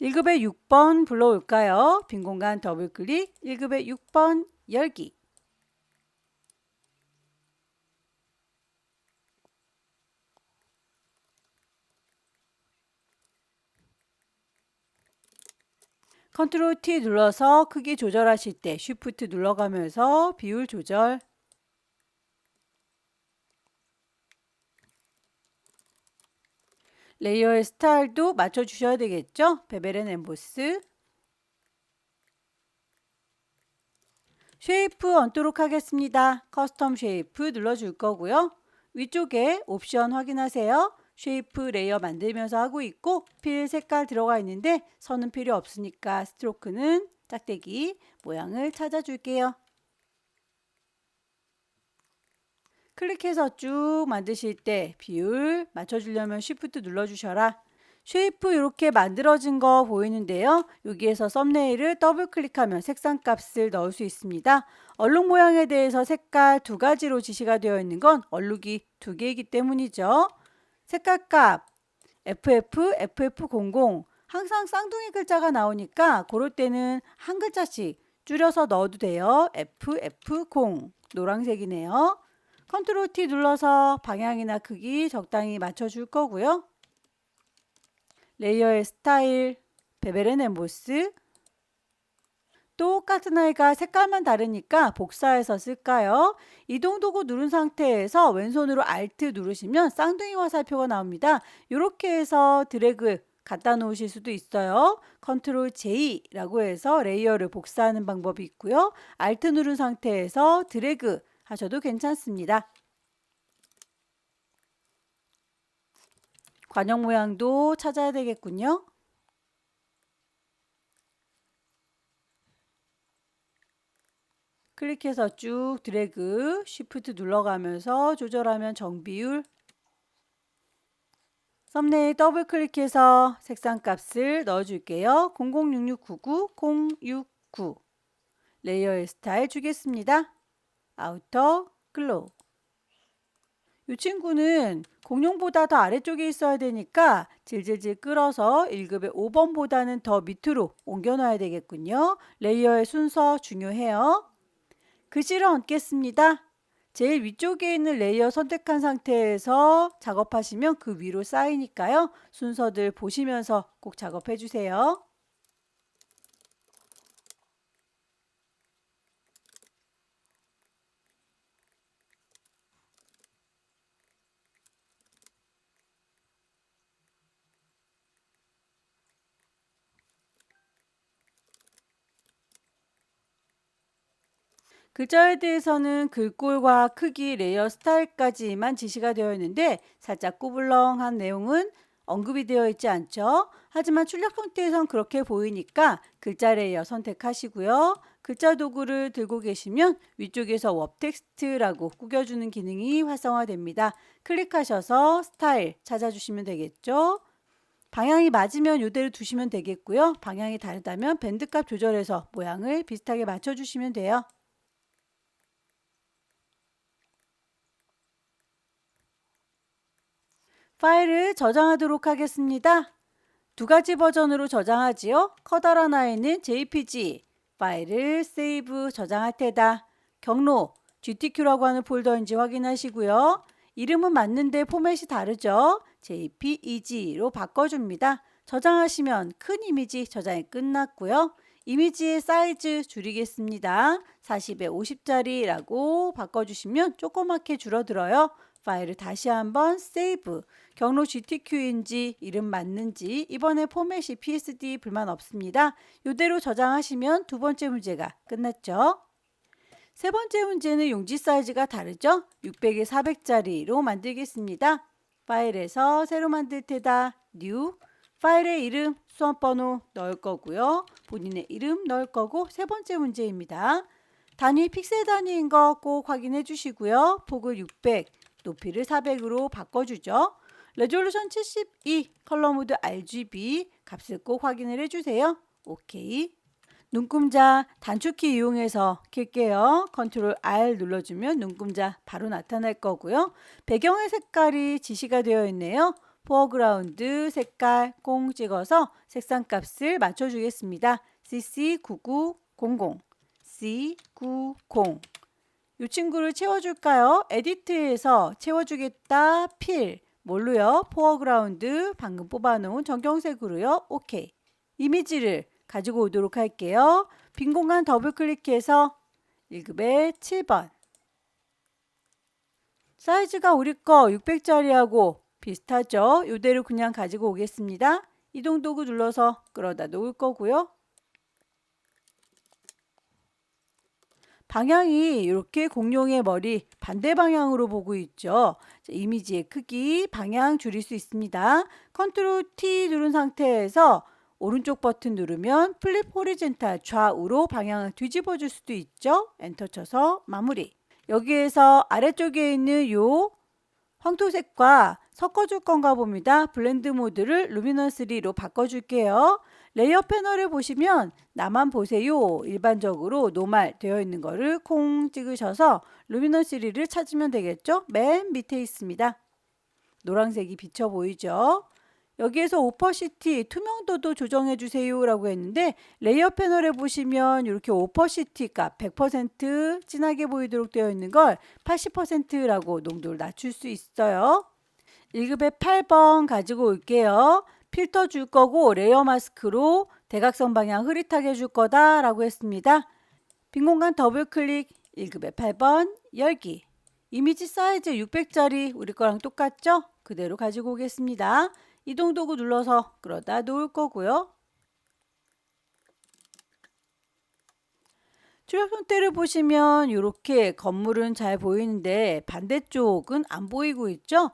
1급의 6번 불러올까요? 빈 공간 더블 클릭 1급의 6번 열기. 컨트롤 T 눌러서 크기 조절하실 때 쉬프트 눌러가면서 비율 조절. 레이어의 스타일도 맞춰주셔야 되겠죠? 베벨 앤 엠보스. 쉐이프 얹도록 하겠습니다. 커스텀 쉐이프 눌러줄 거고요. 위쪽에 옵션 확인하세요. 쉐이프 레이어 만들면서 하고 있고 필 색깔 들어가 있는데 선은 필요 없으니까 스트로크는 짝대기 모양을 찾아줄게요. 클릭해서 쭉 만드실 때 비율 맞춰주려면 쉬프트 눌러주셔라. 쉐이프 이렇게 만들어진 거 보이는데요. 여기에서 썸네일을 더블 클릭하면 색상 값을 넣을 수 있습니다. 얼룩 모양에 대해서 색깔 두 가지로 지시가 되어 있는 건 얼룩이 두 개이기 때문이죠. 색깔 값 FF, FF00 항상 쌍둥이 글자가 나오니까 그럴 때는 한 글자씩 줄여서 넣어도 돼요. FF0 노란색이네요. 컨트롤 T 눌러서 방향이나 크기 적당히 맞춰줄 거고요. 레이어의 스타일, 베벨 앤 엠보스, 똑같은 아이가 색깔만 다르니까 복사해서 쓸까요? 이동 도구 누른 상태에서 왼손으로 Alt 누르시면 쌍둥이 화살표가 나옵니다. 이렇게 해서 드래그 갖다 놓으실 수도 있어요. 컨트롤 J라고 해서 레이어를 복사하는 방법이 있고요. Alt 누른 상태에서 드래그 하셔도 괜찮습니다. 관형 모양도 찾아야 되겠군요. 클릭해서 쭉 드래그, 쉬프트 눌러가면서 조절하면 정비율, 썸네일 더블 클릭해서 색상 값을 넣어줄게요. 006699 레이어의 스타일 주겠습니다. 아우터 글로우. 이 친구는 공룡보다 더 아래쪽에 있어야 되니까 질질질 끌어서 1급의 5번보다는 더 밑으로 옮겨놔야 되겠군요. 레이어의 순서 중요해요. 글씨를 얹겠습니다. 제일 위쪽에 있는 레이어 선택한 상태에서 작업하시면 그 위로 쌓이니까요. 순서들 보시면서 꼭 작업해 주세요. 글자에 대해서는 글꼴과 크기, 레이어 스타일까지만 지시가 되어 있는데 살짝 꾸불렁한 내용은 언급이 되어 있지 않죠. 하지만 출력 형태에선 그렇게 보이니까 글자 레이어 선택하시고요. 글자 도구를 들고 계시면 위쪽에서 웹 텍스트라고 꾸겨주는 기능이 활성화됩니다. 클릭하셔서 스타일 찾아주시면 되겠죠. 방향이 맞으면 이대로 두시면 되겠고요. 방향이 다르다면 밴드값 조절해서 모양을 비슷하게 맞춰주시면 돼요. 파일을 저장하도록 하겠습니다. 두 가지 버전으로 저장하지요. 커다란 아이는 JPG 파일을 세이브 저장할 테다. 경로 GTQ라고 하는 폴더인지 확인하시고요. 이름은 맞는데 포맷이 다르죠. JPEG로 바꿔줍니다. 저장하시면 큰 이미지 저장이 끝났고요. 이미지의 사이즈 줄이겠습니다. 40에 50짜리라고 바꿔주시면 조그맣게 줄어들어요. 파일을 다시 한번 세이브. 경로 GTQ인지 이름 맞는지 이번에 포맷이 PSD 불만 없습니다. 이대로 저장하시면 두 번째 문제가 끝났죠. 세 번째 문제는 용지 사이즈가 다르죠. 600에 400짜리로 만들겠습니다. 파일에서 새로 만들 테다. New. 파일의 이름, 수험번호 넣을 거고요. 본인의 이름 넣을 거고 세 번째 문제입니다. 단위 픽셀 단위인 거 꼭 확인해 주시고요. 폭을 600, 높이를 400으로 바꿔주죠. 레졸루션 72, 컬러 모드 RGB 값을 꼭 확인을 해주세요. 오케이. 눈금자 단축키 이용해서 킬게요. 컨트롤 R 눌러주면 눈금자 바로 나타날 거고요. 배경의 색깔이 지시가 되어 있네요. 포어그라운드 색깔 꽁 찍어서 색상 값을 맞춰주겠습니다. CC9900 C90 이 친구를 채워줄까요? 에디트에서 채워주겠다. 필 뭘로요? 포어그라운드 방금 뽑아놓은 정경색으로요. 오케이. 이미지를 가지고 오도록 할게요. 빈 공간 더블 클릭해서 1급에 7번. 사이즈가 우리 거 600짜리하고 비슷하죠? 이대로 그냥 가지고 오겠습니다. 이동 도구 눌러서 끌어다 놓을 거고요. 방향이 이렇게 공룡의 머리 반대 방향으로 보고 있죠. 이미지의 크기, 방향 줄일 수 있습니다. 컨트롤 T 누른 상태에서 오른쪽 버튼 누르면 플립 호리젠탈 좌우로 방향을 뒤집어 줄 수도 있죠. 엔터 쳐서 마무리. 여기에서 아래쪽에 있는 요 황토색과 섞어줄 건가 봅니다. 블렌드 모드를 루미넌스 3로 바꿔줄게요. 레이어 패널을 보시면 나만 보세요. 일반적으로 노말 되어 있는 거를 콩 찍으셔서 루미넌스 3를 찾으면 되겠죠. 맨 밑에 있습니다. 노란색이 비쳐 보이죠. 여기에서 오퍼시티 투명도도 조정해 주세요 라고 했는데 레이어 패널에 보시면 이렇게 오퍼시티 값 100% 진하게 보이도록 되어 있는 걸 80%라고 농도를 낮출 수 있어요. 1급에 8번 가지고 올게요. 필터 줄 거고 레이어 마스크로 대각선 방향 흐릿하게 해줄 거다 라고 했습니다. 빈 공간 더블 클릭 1급의 8번 열기. 이미지 사이즈 600짜리 우리 거랑 똑같죠? 그대로 가지고 오겠습니다. 이동 도구 눌러서 끌어다 놓을 거고요. 출력 형태를 보시면 이렇게 건물은 잘 보이는데 반대쪽은 안 보이고 있죠?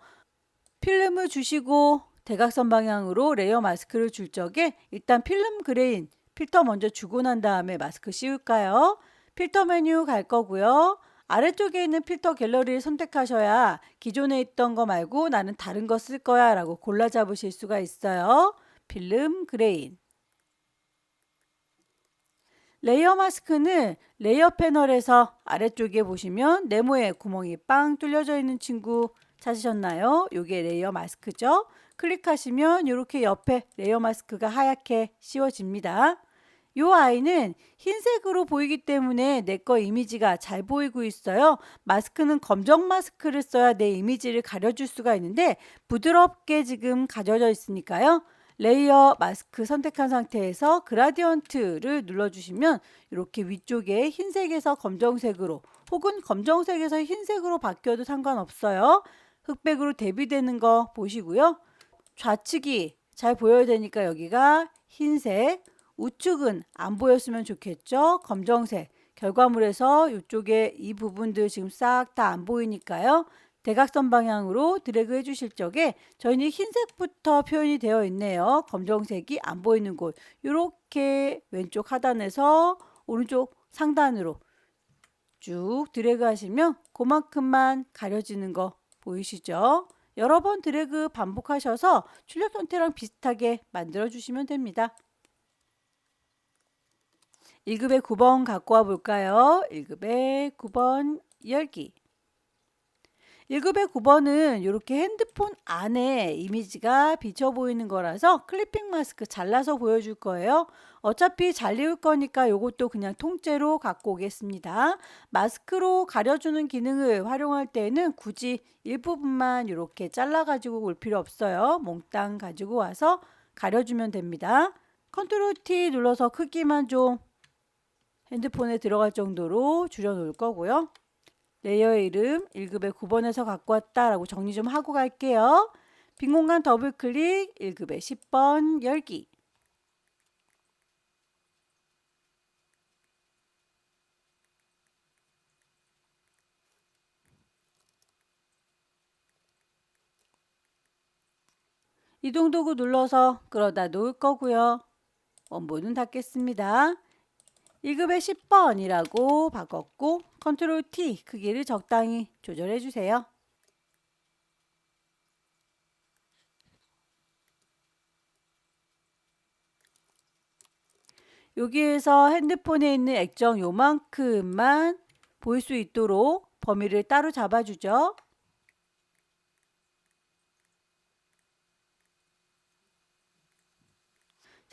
필름을 주시고 대각선 방향으로 레이어 마스크를 줄 적에 일단 필름 그레인 필터 먼저 주고 난 다음에 마스크 씌울까요? 필터 메뉴 갈 거고요. 아래쪽에 있는 필터 갤러리를 선택하셔야 기존에 있던 거 말고 나는 다른 거 쓸 거야 라고 골라 잡으실 수가 있어요. 필름 그레인. 레이어 마스크는 레이어 패널에서 아래쪽에 보시면 네모에 구멍이 빵 뚫려져 있는 친구 찾으셨나요? 이게 레이어 마스크죠. 클릭하시면 이렇게 옆에 레이어 마스크가 하얗게 씌워집니다. 이 아이는 흰색으로 보이기 때문에 내 거 이미지가 잘 보이고 있어요. 마스크는 검정 마스크를 써야 내 이미지를 가려줄 수가 있는데 부드럽게 지금 가려져 있으니까요. 레이어 마스크 선택한 상태에서 그라디언트를 눌러주시면 이렇게 위쪽에 흰색에서 검정색으로 혹은 검정색에서 흰색으로 바뀌어도 상관없어요. 흑백으로 대비되는 거 보시고요. 좌측이 잘 보여야 되니까 여기가 흰색, 우측은 안 보였으면 좋겠죠. 검정색. 결과물에서 이쪽에 이 부분들 지금 싹 다 안 보이니까요. 대각선 방향으로 드래그 해주실 적에 저희는 흰색부터 표현이 되어 있네요. 검정색이 안 보이는 곳. 이렇게 왼쪽 하단에서 오른쪽 상단으로 쭉 드래그 하시면 그만큼만 가려지는 거 보이시죠? 여러 번 드래그 반복하셔서 출력 형태랑 비슷하게 만들어 주시면 됩니다. 1급의 9번 갖고 와 볼까요? 1급의 9번 열기. 1급의 9번은 이렇게 핸드폰 안에 이미지가 비쳐 보이는 거라서 클리핑 마스크 잘라서 보여줄 거예요. 어차피 잘리울 거니까 이것도 그냥 통째로 갖고 오겠습니다. 마스크로 가려주는 기능을 활용할 때는 굳이 일부분만 이렇게 잘라가지고 올 필요 없어요. 몽땅 가지고 와서 가려주면 됩니다. 컨트롤 T 눌러서 크기만 좀 핸드폰에 들어갈 정도로 줄여 놓을 거고요. 레이어의 이름 1급의 9번에서 갖고 왔다라고 정리 좀 하고 갈게요. 빈 공간 더블 클릭 1급의 10번 열기. 이동 도구 눌러서 끌어다 놓을 거고요. 원본은 닫겠습니다. 1급의 10번이라고 바꿨고 컨트롤 T 크기를 적당히 조절해 주세요. 여기에서 핸드폰에 있는 액정 요만큼만 보일 수 있도록 범위를 따로 잡아주죠.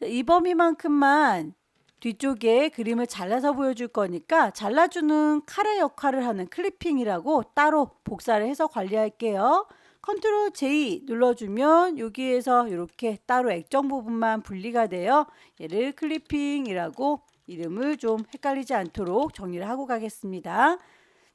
이 범위만큼만 뒤쪽에 그림을 잘라서 보여줄 거니까 잘라주는 칼의 역할을 하는 클리핑이라고 따로 복사를 해서 관리할게요. 컨트롤 J 눌러주면 여기에서 이렇게 따로 액정 부분만 분리가 돼요. 얘를 클리핑이라고 이름을 좀 헷갈리지 않도록 정리를 하고 가겠습니다.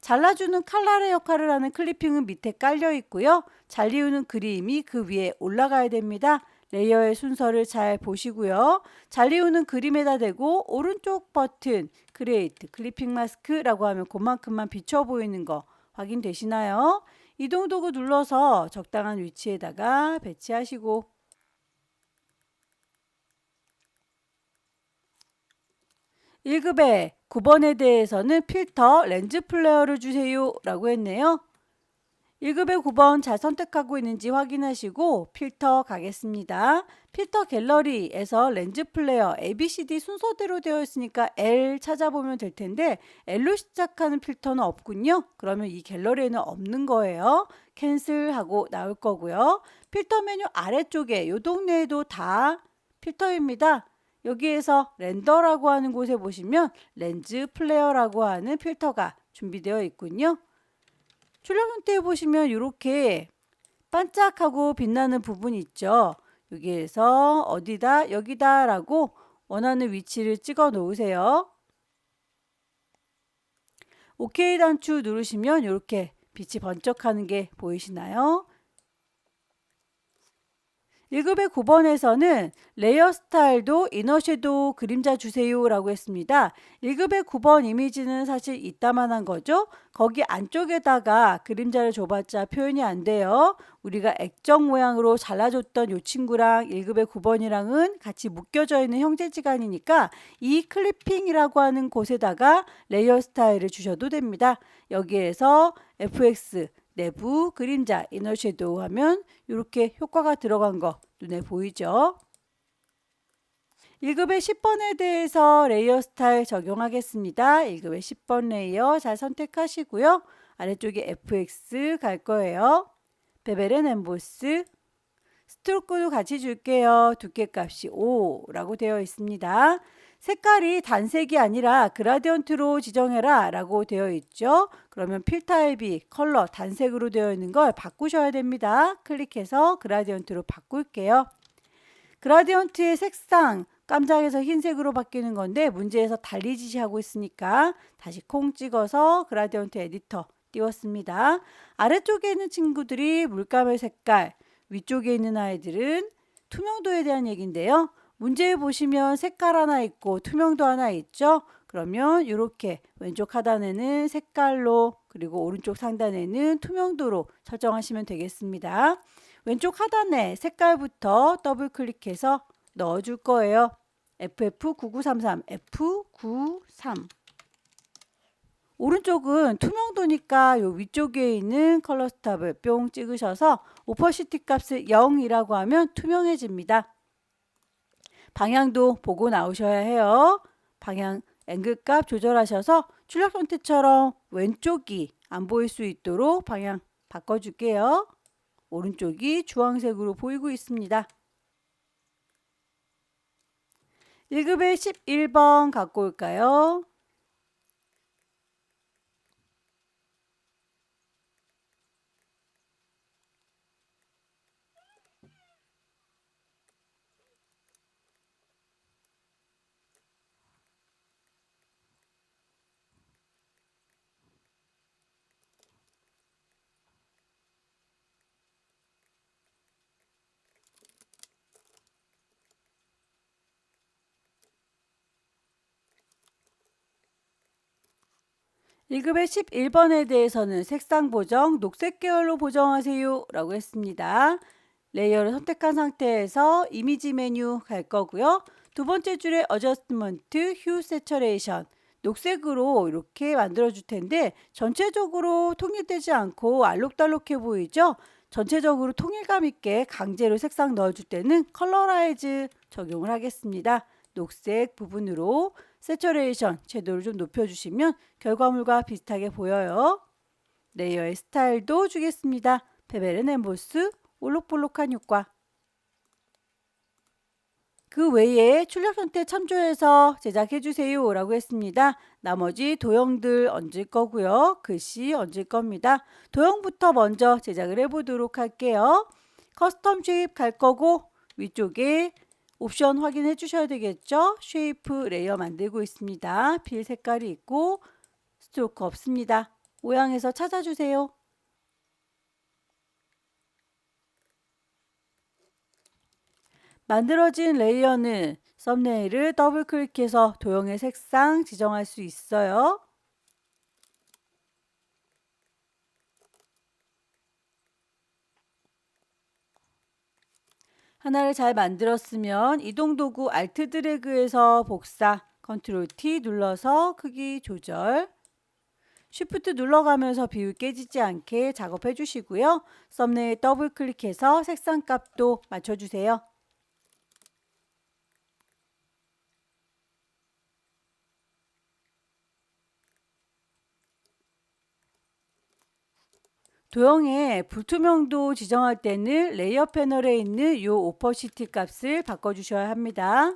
잘라주는 칼날의 역할을 하는 클리핑은 밑에 깔려 있고요. 잘리우는 그림이 그 위에 올라가야 됩니다. 레이어의 순서를 잘 보시고요. 잘리우는 그림에다 대고 오른쪽 버튼 크리에이트 클리핑 마스크라고 하면 그만큼만 비쳐 보이는 거 확인되시나요? 이동 도구 눌러서 적당한 위치에다가 배치하시고 1급의 9번에 대해서는 필터 렌즈 플레어를 주세요 라고 했네요. 1급의 9번 잘 선택하고 있는지 확인하시고 필터 가겠습니다. 필터 갤러리에서 렌즈 플레이어 ABCD 순서대로 되어 있으니까 L 찾아보면 될 텐데 L로 시작하는 필터는 없군요. 그러면 이 갤러리에는 없는 거예요. 캔슬하고 나올 거고요. 필터 메뉴 아래쪽에 이 동네에도 다 필터입니다. 여기에서 렌더라고 하는 곳에 보시면 렌즈 플레이어라고 하는 필터가 준비되어 있군요. 출력 형태에 보시면 이렇게 반짝하고 빛나는 부분이 있죠. 여기에서 어디다 여기다 라고 원하는 위치를 찍어 놓으세요. OK 단추 누르시면 이렇게 빛이 번쩍하는 게 보이시나요? 1급의 9번에서는 레이어 스타일도 이너 섀도우 그림자 주세요 라고 했습니다. 1급의 9번 이미지는 사실 이따만한 거죠. 거기 안쪽에다가 그림자를 줘봤자 표현이 안 돼요. 우리가 액정 모양으로 잘라줬던 이 친구랑 1급의 9번이랑은 같이 묶여져 있는 형제지간이니까 이 클리핑이라고 하는 곳에다가 레이어 스타일을 주셔도 됩니다. 여기에서 FX 내부 그림자 이너 섀도우 하면 이렇게 효과가 들어간 거 눈에 보이죠? 1급의 10번에 대해서 레이어 스타일 적용하겠습니다. 1급의 10번 레이어 잘 선택하시고요. 아래쪽에 FX 갈 거예요. 베벨 앤 엠보스 스트로크도 같이 줄게요. 두께값이 5라고 되어 있습니다. 색깔이 단색이 아니라 그라디언트로 지정해라 라고 되어 있죠. 그러면 필 타입이 컬러 단색으로 되어 있는 걸 바꾸셔야 됩니다. 클릭해서 그라디언트로 바꿀게요. 그라디언트의 색상 깜장에서 흰색으로 바뀌는 건데 문제에서 달리 지시하고 있으니까 다시 콩 찍어서 그라디언트 에디터 띄웠습니다. 아래쪽에 있는 친구들이 물감의 색깔, 위쪽에 있는 아이들은 투명도에 대한 얘기인데요. 문제에 보시면 색깔 하나 있고 투명도 하나 있죠. 그러면 이렇게 왼쪽 하단에는 색깔로 그리고 오른쪽 상단에는 투명도로 설정하시면 되겠습니다. 왼쪽 하단에 색깔부터 더블 클릭해서 넣어줄 거예요. FF9933, F93. 오른쪽은 투명도니까 요 위쪽에 있는 컬러 스탑을 뿅 찍으셔서 오퍼시티 값을 0이라고 하면 투명해집니다. 방향도 보고 나오셔야 해요. 방향 앵글 값 조절하셔서 출력 형태처럼 왼쪽이 안 보일 수 있도록 방향 바꿔줄게요. 오른쪽이 주황색으로 보이고 있습니다. 1급의 11번 갖고 올까요? (1급의) 11번에 대해서는 색상 보정 녹색 계열로 보정하세요 라고 했습니다. 레이어를 선택한 상태에서 이미지 메뉴 갈 거고요. 두 번째 줄에 어저스트먼트 휴 세처레이션 녹색으로 이렇게 만들어 줄 텐데 전체적으로 통일되지 않고 알록달록해 보이죠? 전체적으로 통일감 있게 강제로 색상 넣어 줄 때는 컬러라이즈 적용을 하겠습니다. 녹색 부분으로 세처레이션 채도를 좀 높여주시면 결과물과 비슷하게 보여요. 레이어의 스타일도 주겠습니다. 베벨 앤 엠보스 올록볼록한 효과. 그 외에 출력 형태 참조해서 제작해 주세요 라고 했습니다. 나머지 도형들 얹을 거고요. 글씨 얹을 겁니다. 도형부터 먼저 제작을 해 보도록 할게요. 커스텀 쉐입 갈 거고 위쪽에 옵션 확인해 주셔야 되겠죠. 쉐이프 레이어 만들고 있습니다. 필 색깔이 있고 스트로크 없습니다. 모양에서 찾아주세요. 만들어진 레이어는 썸네일을 더블 클릭해서 도형의 색상 지정할 수 있어요. 하나를 잘 만들었으면 이동 도구 Alt 드래그에서 복사, Ctrl T 눌러서 크기 조절, Shift 눌러가면서 비율 깨지지 않게 작업해 주시고요. 썸네일 더블 클릭해서 색상 값도 맞춰주세요. 도형의 불투명도 지정할 때는 레이어 패널에 있는 이 오퍼시티 값을 바꿔주셔야 합니다.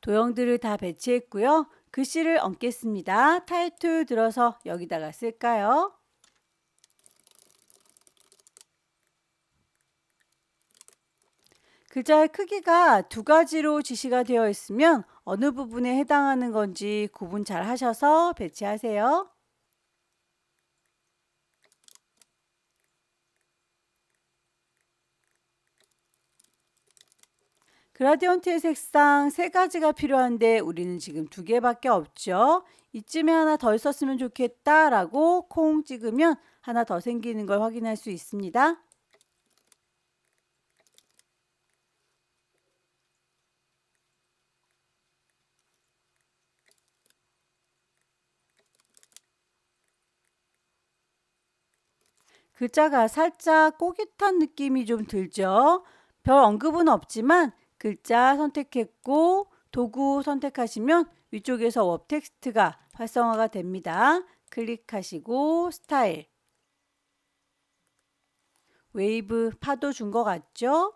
도형들을 다 배치했고요. 글씨를 얹겠습니다. 타이틀 들어서 여기다가 쓸까요? 글자의 크기가 두 가지로 지시가 되어 있으면 어느 부분에 해당하는 건지 구분 잘 하셔서 배치하세요. 그라디언트의 색상 세 가지가 필요한데 우리는 지금 두 개밖에 없죠. 이쯤에 하나 더 있었으면 좋겠다 라고 콩 찍으면 하나 더 생기는 걸 확인할 수 있습니다. 글자가 살짝 꼬깃한 느낌이 좀 들죠. 별 언급은 없지만 글자 선택했고 도구 선택하시면 위쪽에서 웹 텍스트가 활성화가 됩니다. 클릭하시고 스타일, 웨이브 파도 준 것 같죠?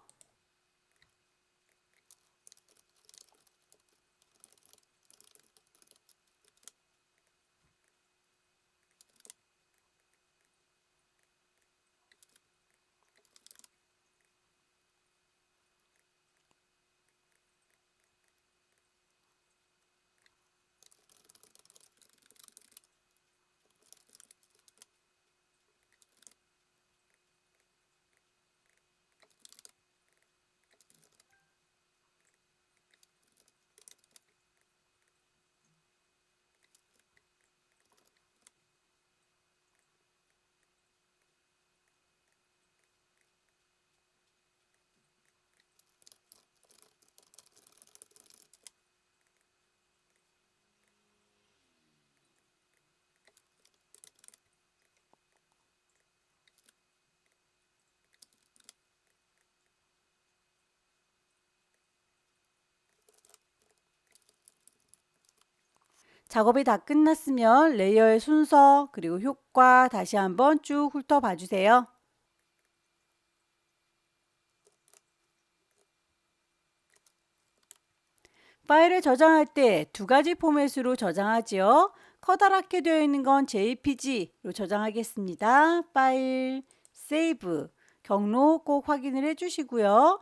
작업이 다 끝났으면 레이어의 순서 그리고 효과 다시 한번 쭉 훑어봐 주세요. 파일을 저장할 때 두 가지 포맷으로 저장하지요. 커다랗게 되어 있는 건 JPG로 저장하겠습니다. 파일, 세이브, 경로 꼭 확인을 해주시고요.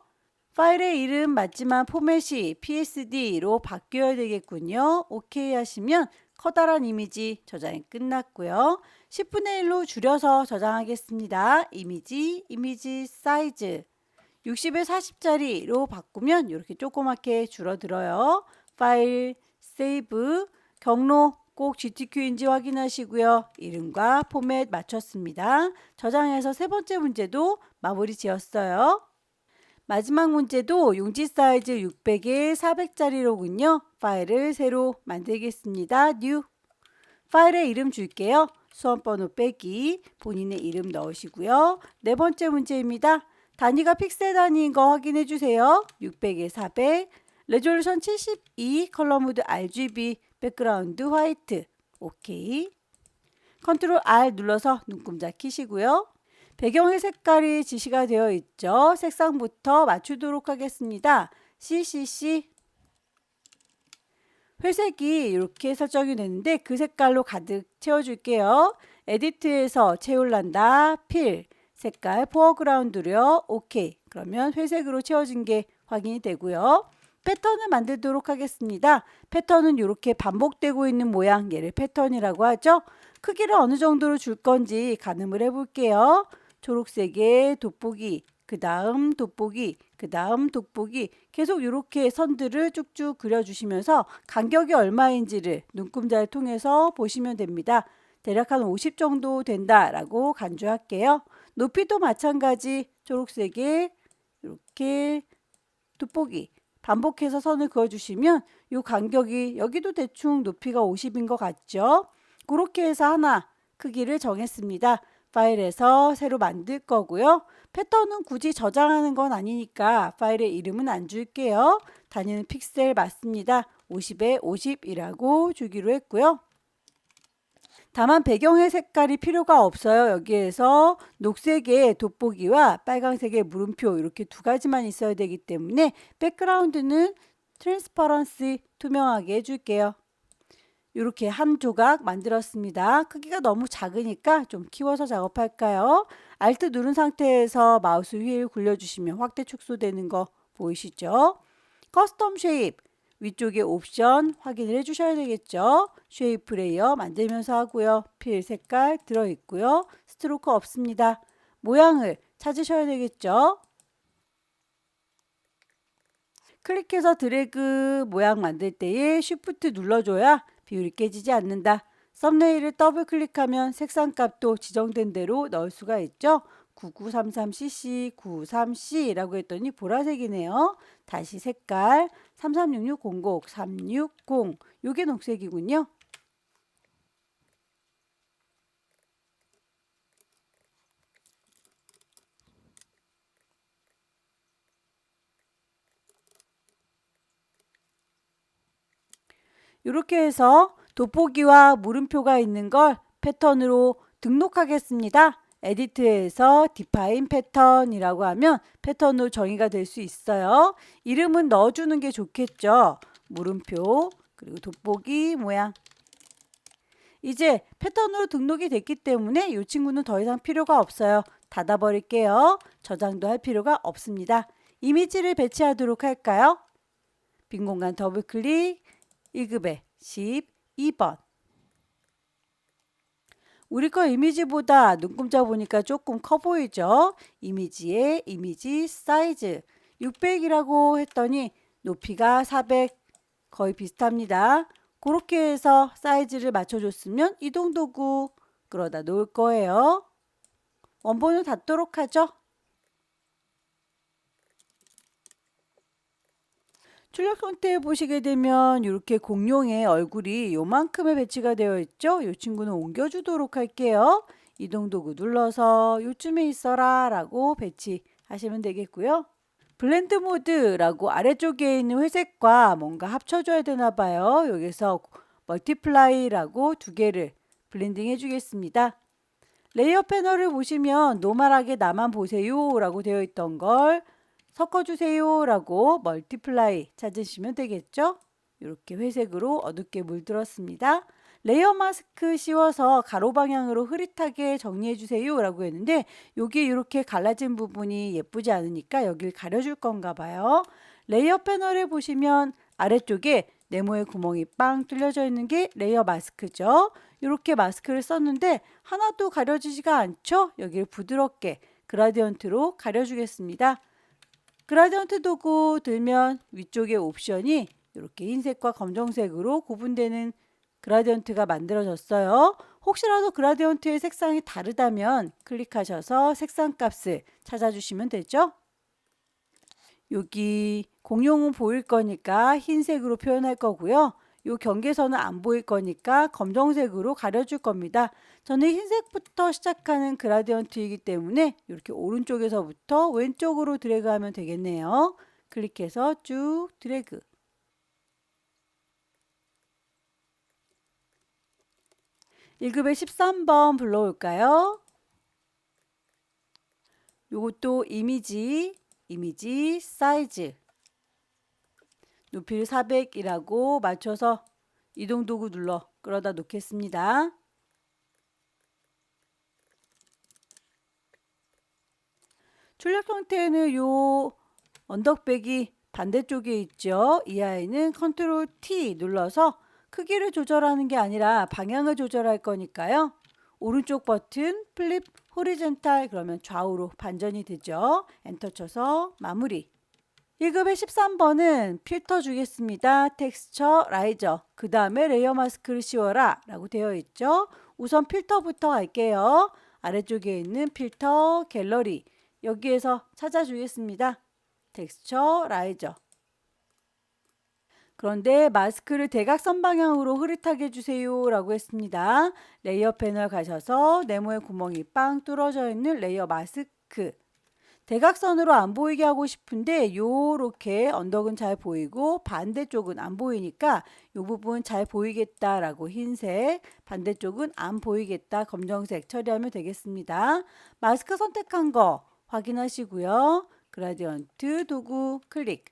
파일의 이름 맞지만 포맷이 PSD로 바뀌어야 되겠군요. OK 하시면 커다란 이미지 저장이 끝났고요. 10분의 1로 줄여서 저장하겠습니다. 이미지 사이즈 60에 40짜리로 바꾸면 이렇게 조그맣게 줄어들어요. 파일, 세이브, 경로 꼭 GTQ인지 확인하시고요. 이름과 포맷 맞췄습니다. 저장해서 세 번째 문제도 마무리 지었어요. 마지막 문제도 용지 사이즈 600에 400짜리로군요. 파일을 새로 만들겠습니다. 뉴. 파일에 이름 줄게요. 수험번호 빼기, 본인의 이름 넣으시고요. 네 번째 문제입니다. 단위가 픽셀 단위인 거 확인해 주세요. 600에 400, 레졸루션 72, 컬러 모드 RGB, 백그라운드 화이트. 오케이. 컨트롤 R 눌러서 눈금자 키시고요. 배경의 색깔이 지시가 되어 있죠. 색상부터 맞추도록 하겠습니다. CCC 회색이 이렇게 설정이 되는데 그 색깔로 가득 채워줄게요. 에디트에서 채울란다. 필 색깔 포어그라운드요. 오케이. 그러면 회색으로 채워진 게 확인이 되고요. 패턴을 만들도록 하겠습니다. 패턴은 이렇게 반복되고 있는 모양, 얘를 패턴이라고 하죠. 크기를 어느 정도로 줄 건지 가늠을 해볼게요. 초록색의 돋보기, 그 다음 돋보기, 그 다음 돋보기 계속 이렇게 선들을 쭉쭉 그려주시면서 간격이 얼마인지를 눈금자를 통해서 보시면 됩니다. 대략 한 50 정도 된다라고 간주할게요. 높이도 마찬가지 초록색의 이렇게 돋보기 반복해서 선을 그어주시면 이 간격이 여기도 대충 높이가 50인 것 같죠? 그렇게 해서 하나 크기를 정했습니다. 파일에서 새로 만들 거고요. 패턴은 굳이 저장하는 건 아니니까 파일의 이름은 안 줄게요. 단위는 픽셀 맞습니다. 50에 50이라고 주기로 했고요. 다만 배경의 색깔이 필요가 없어요. 여기에서 녹색의 돋보기와 빨간색의 물음표 이렇게 두 가지만 있어야 되기 때문에 백그라운드는 트랜스퍼런시 투명하게 해줄게요. 이렇게 한 조각 만들었습니다. 크기가 너무 작으니까 좀 키워서 작업할까요? Alt 누른 상태에서 마우스 휠 굴려주시면 확대 축소되는 거 보이시죠? 커스텀 쉐입 위쪽에 옵션 확인을 해주셔야 되겠죠? 쉐이프 레이어 만들면서 하고요. 필 색깔 들어있고요. 스트로크 없습니다. 모양을 찾으셔야 되겠죠? 클릭해서 드래그 모양 만들 때에 Shift 눌러줘야 비율이 깨지지 않는다. 썸네일을 더블 클릭하면 색상 값도 지정된 대로 넣을 수가 있죠. 9933cc, 93C라고 했더니 보라색이네요. 다시 색깔 336600, 360 요게 녹색이군요. 이렇게 해서 돋보기와 물음표가 있는 걸 패턴으로 등록하겠습니다. 에디트에서 디파인 패턴이라고 하면 패턴으로 정의가 될 수 있어요. 이름은 넣어주는 게 좋겠죠. 물음표 그리고 돋보기 모양. 이제 패턴으로 등록이 됐기 때문에 이 친구는 더 이상 필요가 없어요. 닫아버릴게요. 저장도 할 필요가 없습니다. 이미지를 배치하도록 할까요? 빈 공간 더블 클릭 1급에 12번. 우리 거 이미지보다 눈금자 보니까 조금 커 보이죠? 이미지의 이미지 사이즈 600이라고 했더니 높이가 400 거의 비슷합니다. 그렇게 해서 사이즈를 맞춰줬으면 이동도구 끌어다 놓을 거예요. 원본을 닫도록 하죠. 출력 형태 보시게 되면 이렇게 공룡의 얼굴이 요만큼에 배치가 되어 있죠. 이 친구는 옮겨주도록 할게요. 이동 도구 눌러서 요쯤에 있어라 라고 배치하시면 되겠고요. 블렌드 모드라고 아래쪽에 있는 회색과 뭔가 합쳐줘야 되나 봐요. 여기서 멀티플라이라고 두 개를 블렌딩 해주겠습니다. 레이어 패널을 보시면 노멀하게 나만 보세요 라고 되어 있던 걸 섞어주세요 라고 멀티플라이 찾으시면 되겠죠. 이렇게 회색으로 어둡게 물들었습니다. 레이어 마스크 씌워서 가로 방향으로 흐릿하게 정리해 주세요 라고 했는데 여기 이렇게 갈라진 부분이 예쁘지 않으니까 여길 가려줄 건가 봐요. 레이어 패널에 보시면 아래쪽에 네모의 구멍이 빵 뚫려져 있는 게 레이어 마스크죠. 이렇게 마스크를 썼는데 하나도 가려지지가 않죠. 여기를 부드럽게 그라디언트로 가려주겠습니다. 그라디언트 도구 들면 위쪽에 옵션이 이렇게 흰색과 검정색으로 구분되는 그라디언트가 만들어졌어요. 혹시라도 그라디언트의 색상이 다르다면 클릭하셔서 색상 값을 찾아주시면 되죠. 여기 공룡은 보일 거니까 흰색으로 표현할 거고요. 이 경계선은 안 보일 거니까 검정색으로 가려줄 겁니다. 저는 흰색부터 시작하는 그라디언트이기 때문에 이렇게 오른쪽에서부터 왼쪽으로 드래그하면 되겠네요. 클릭해서 쭉 드래그. (1급의 13번) 불러올까요? 요것도 이미지 사이즈 높이를 400이라고 맞춰서 이동 도구 눌러 끌어다 놓겠습니다. 출력 형태는 요 언덕백이 반대쪽에 있죠. 이 아이는 컨트롤 T 눌러서 크기를 조절하는 게 아니라 방향을 조절할 거니까요. 오른쪽 버튼 플립 호리젠탈 그러면 좌우로 반전이 되죠. 엔터 쳐서 마무리. 1급의 13번은 필터 주겠습니다. 텍스처 라이저 그 다음에 레이어 마스크를 씌워라 라고 되어 있죠. 우선 필터부터 할게요. 아래쪽에 있는 필터 갤러리 여기에서 찾아주겠습니다. 텍스처 라이저. 그런데 마스크를 대각선 방향으로 흐릿하게 해주세요 라고 했습니다. 레이어 패널 가셔서 네모의 구멍이 빵 뚫어져 있는 레이어 마스크 대각선으로 안 보이게 하고 싶은데 요렇게 언덕은 잘 보이고 반대쪽은 안 보이니까 요 부분 잘 보이겠다라고 흰색 반대쪽은 안 보이겠다 검정색 처리하면 되겠습니다. 마스크 선택한 거 확인하시고요. 그라디언트 도구 클릭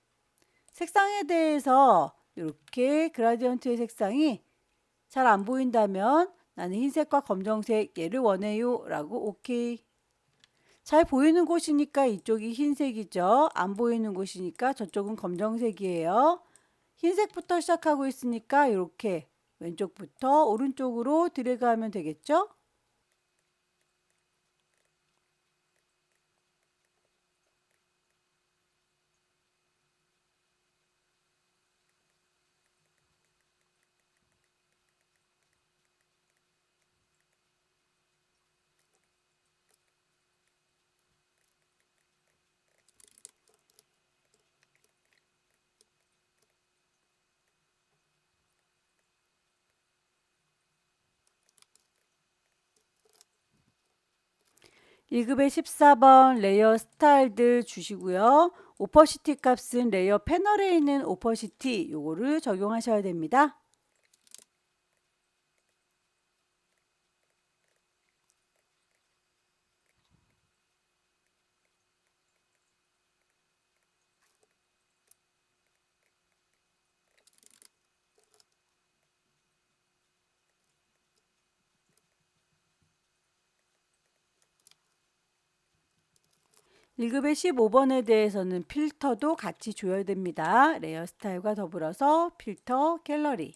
색상에 대해서 이렇게 그라디언트의 색상이 잘 안 보인다면 나는 흰색과 검정색 얘를 원해요 라고 오케이. 잘 보이는 곳이니까 이쪽이 흰색이죠. 안 보이는 곳이니까 저쪽은 검정색이에요. 흰색부터 시작하고 있으니까 이렇게 왼쪽부터 오른쪽으로 드래그하면 되겠죠? 일급의 14번 레이어 스타일들 주시고요. 오퍼시티 값은 레이어 패널에 있는 오퍼시티 요거를 적용하셔야 됩니다. 일급의 15번에 대해서는 필터도 같이 줘야 됩니다. 레이어 스타일과 더불어서 필터 갤러리.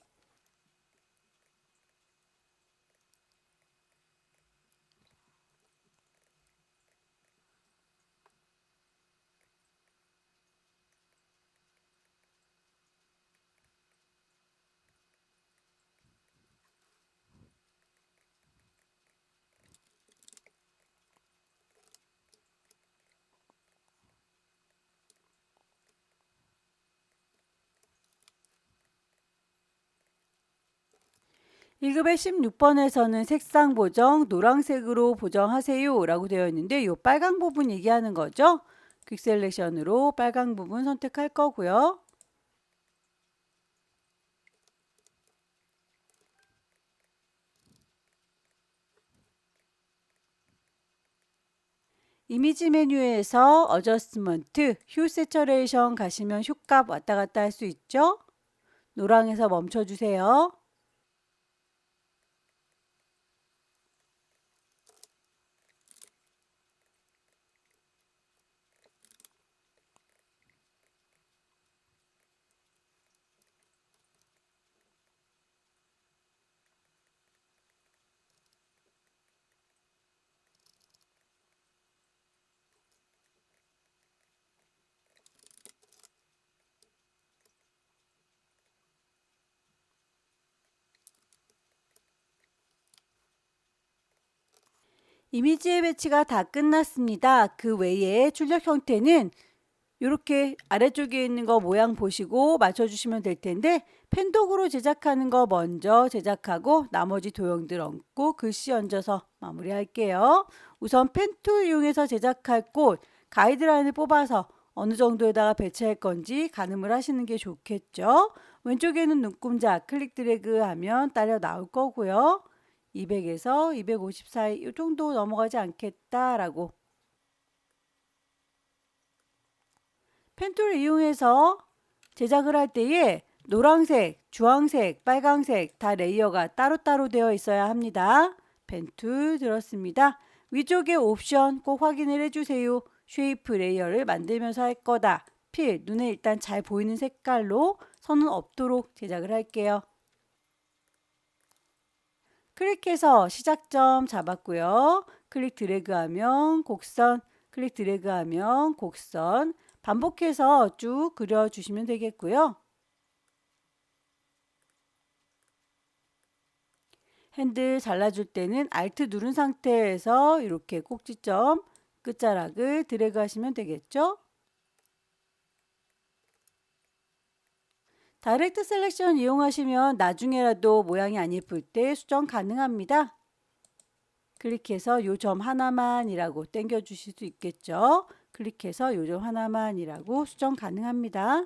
1급의 16번에서는 색상 보정 노란색으로 보정하세요 라고 되어 있는데 이 빨강 부분 얘기하는 거죠. 퀵 셀렉션으로 빨강 부분 선택할 거고요. 이미지 메뉴에서 어저스트먼트, 휴 세처레이션 가시면 휴값 왔다 갔다 할 수 있죠. 노랑에서 멈춰주세요. 이미지의 배치가 다 끝났습니다. 그 외에 출력 형태는 이렇게 아래쪽에 있는 거 모양 보시고 맞춰주시면 될 텐데 펜독으로 제작하는 거 먼저 제작하고 나머지 도형들 얹고 글씨 얹어서 마무리할게요. 우선 펜 툴 이용해서 제작할 곳 가이드라인을 뽑아서 어느 정도에다가 배치할 건지 가늠을 하시는 게 좋겠죠. 왼쪽에는 눈금자 클릭 드래그 하면 따라 나올 거고요. 200에서 250 사이 이 정도 넘어가지 않겠다라고 펜툴을 이용해서 제작을 할 때에 노란색, 주황색, 빨강색 다 레이어가 따로따로 되어 있어야 합니다. 펜툴 들었습니다. 위쪽에 옵션 꼭 확인을 해주세요. 쉐이프 레이어를 만들면서 할 거다. 필, 눈에 일단 잘 보이는 색깔로 선은 없도록 제작을 할게요. 클릭해서 시작점 잡았고요. 클릭 드래그하면 곡선, 클릭 드래그하면 곡선, 반복해서 쭉 그려주시면 되겠고요. 핸들 잘라줄 때는 Alt 누른 상태에서 이렇게 꼭지점 끝자락을 드래그 하시면 되겠죠. 다이렉트 셀렉션 이용하시면 나중에라도 모양이 안 예쁠 때 수정 가능합니다. 클릭해서 요 점 하나만이라고 당겨 주실 수 있겠죠. 클릭해서 요 점 하나만이라고 수정 가능합니다.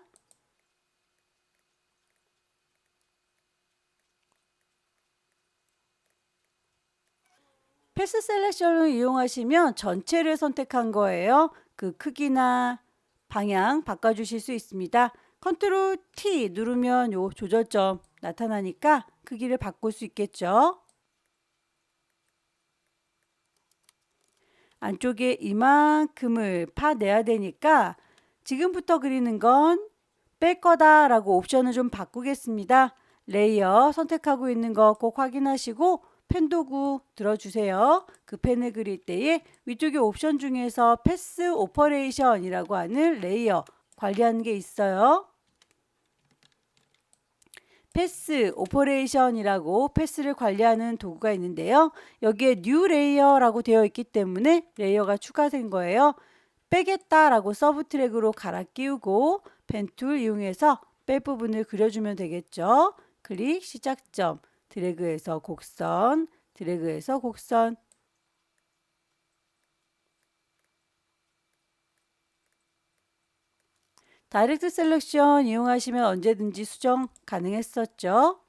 패스 셀렉션을 이용하시면 전체를 선택한 거예요. 그 크기나 방향 바꿔주실 수 있습니다. 컨트롤 T 누르면 요 조절점 나타나니까 크기를 바꿀 수 있겠죠. 안쪽에 이만큼을 파내야 되니까 지금부터 그리는 건 뺄 거다 라고 옵션을 좀 바꾸겠습니다. 레이어 선택하고 있는 거 꼭 확인하시고 펜 도구 들어주세요. 그 펜을 그릴 때에 위쪽에 옵션 중에서 패스 오퍼레이션이라고 하는 레이어 관리하는 게 있어요. 패스 오퍼레이션이라고 패스를 관리하는 도구가 있는데요. 여기에 뉴 레이어라고 되어 있기 때문에 레이어가 추가된 거예요. 빼겠다라고 서브 트랙으로 갈아 끼우고 펜 툴 이용해서 뺄 부분을 그려주면 되겠죠. 클릭 시작점, 드래그해서 곡선, 드래그해서 곡선. 다이렉트 셀렉션 이용하시면 언제든지 수정 가능했었죠.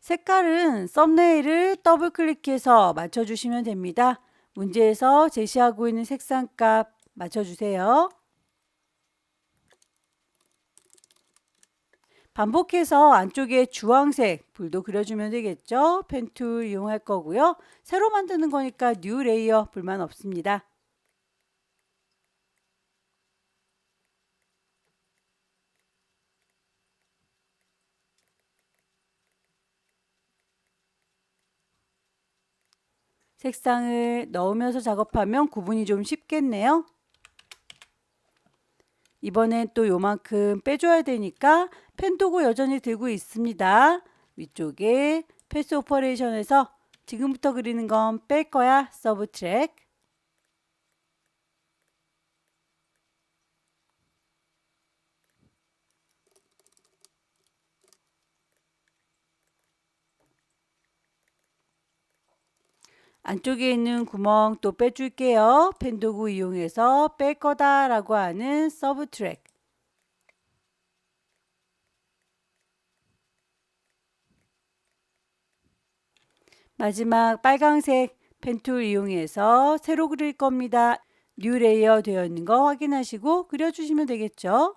색깔은 썸네일을 더블 클릭해서 맞춰주시면 됩니다. 문제에서 제시하고 있는 색상값 맞춰주세요. 반복해서 안쪽에 주황색 불도 그려주면 되겠죠. 펜 툴 이용할 거고요. 새로 만드는 거니까 뉴 레이어 불만 없습니다. 색상을 넣으면서 작업하면 구분이 좀 쉽겠네요. 이번엔 또 요만큼 빼줘야 되니까 펜 도구 여전히 들고 있습니다. 위쪽에 패스 오퍼레이션에서 지금부터 그리는 건 뺄 거야. 서브 트랙. 안쪽에 있는 구멍 또 빼줄게요. 펜 도구 이용해서 뺄 거다 라고 하는 서브 트랙. 마지막 빨강색 펜 툴 이용해서 새로 그릴 겁니다. 뉴 레이어 되어 있는 거 확인하시고 그려주시면 되겠죠.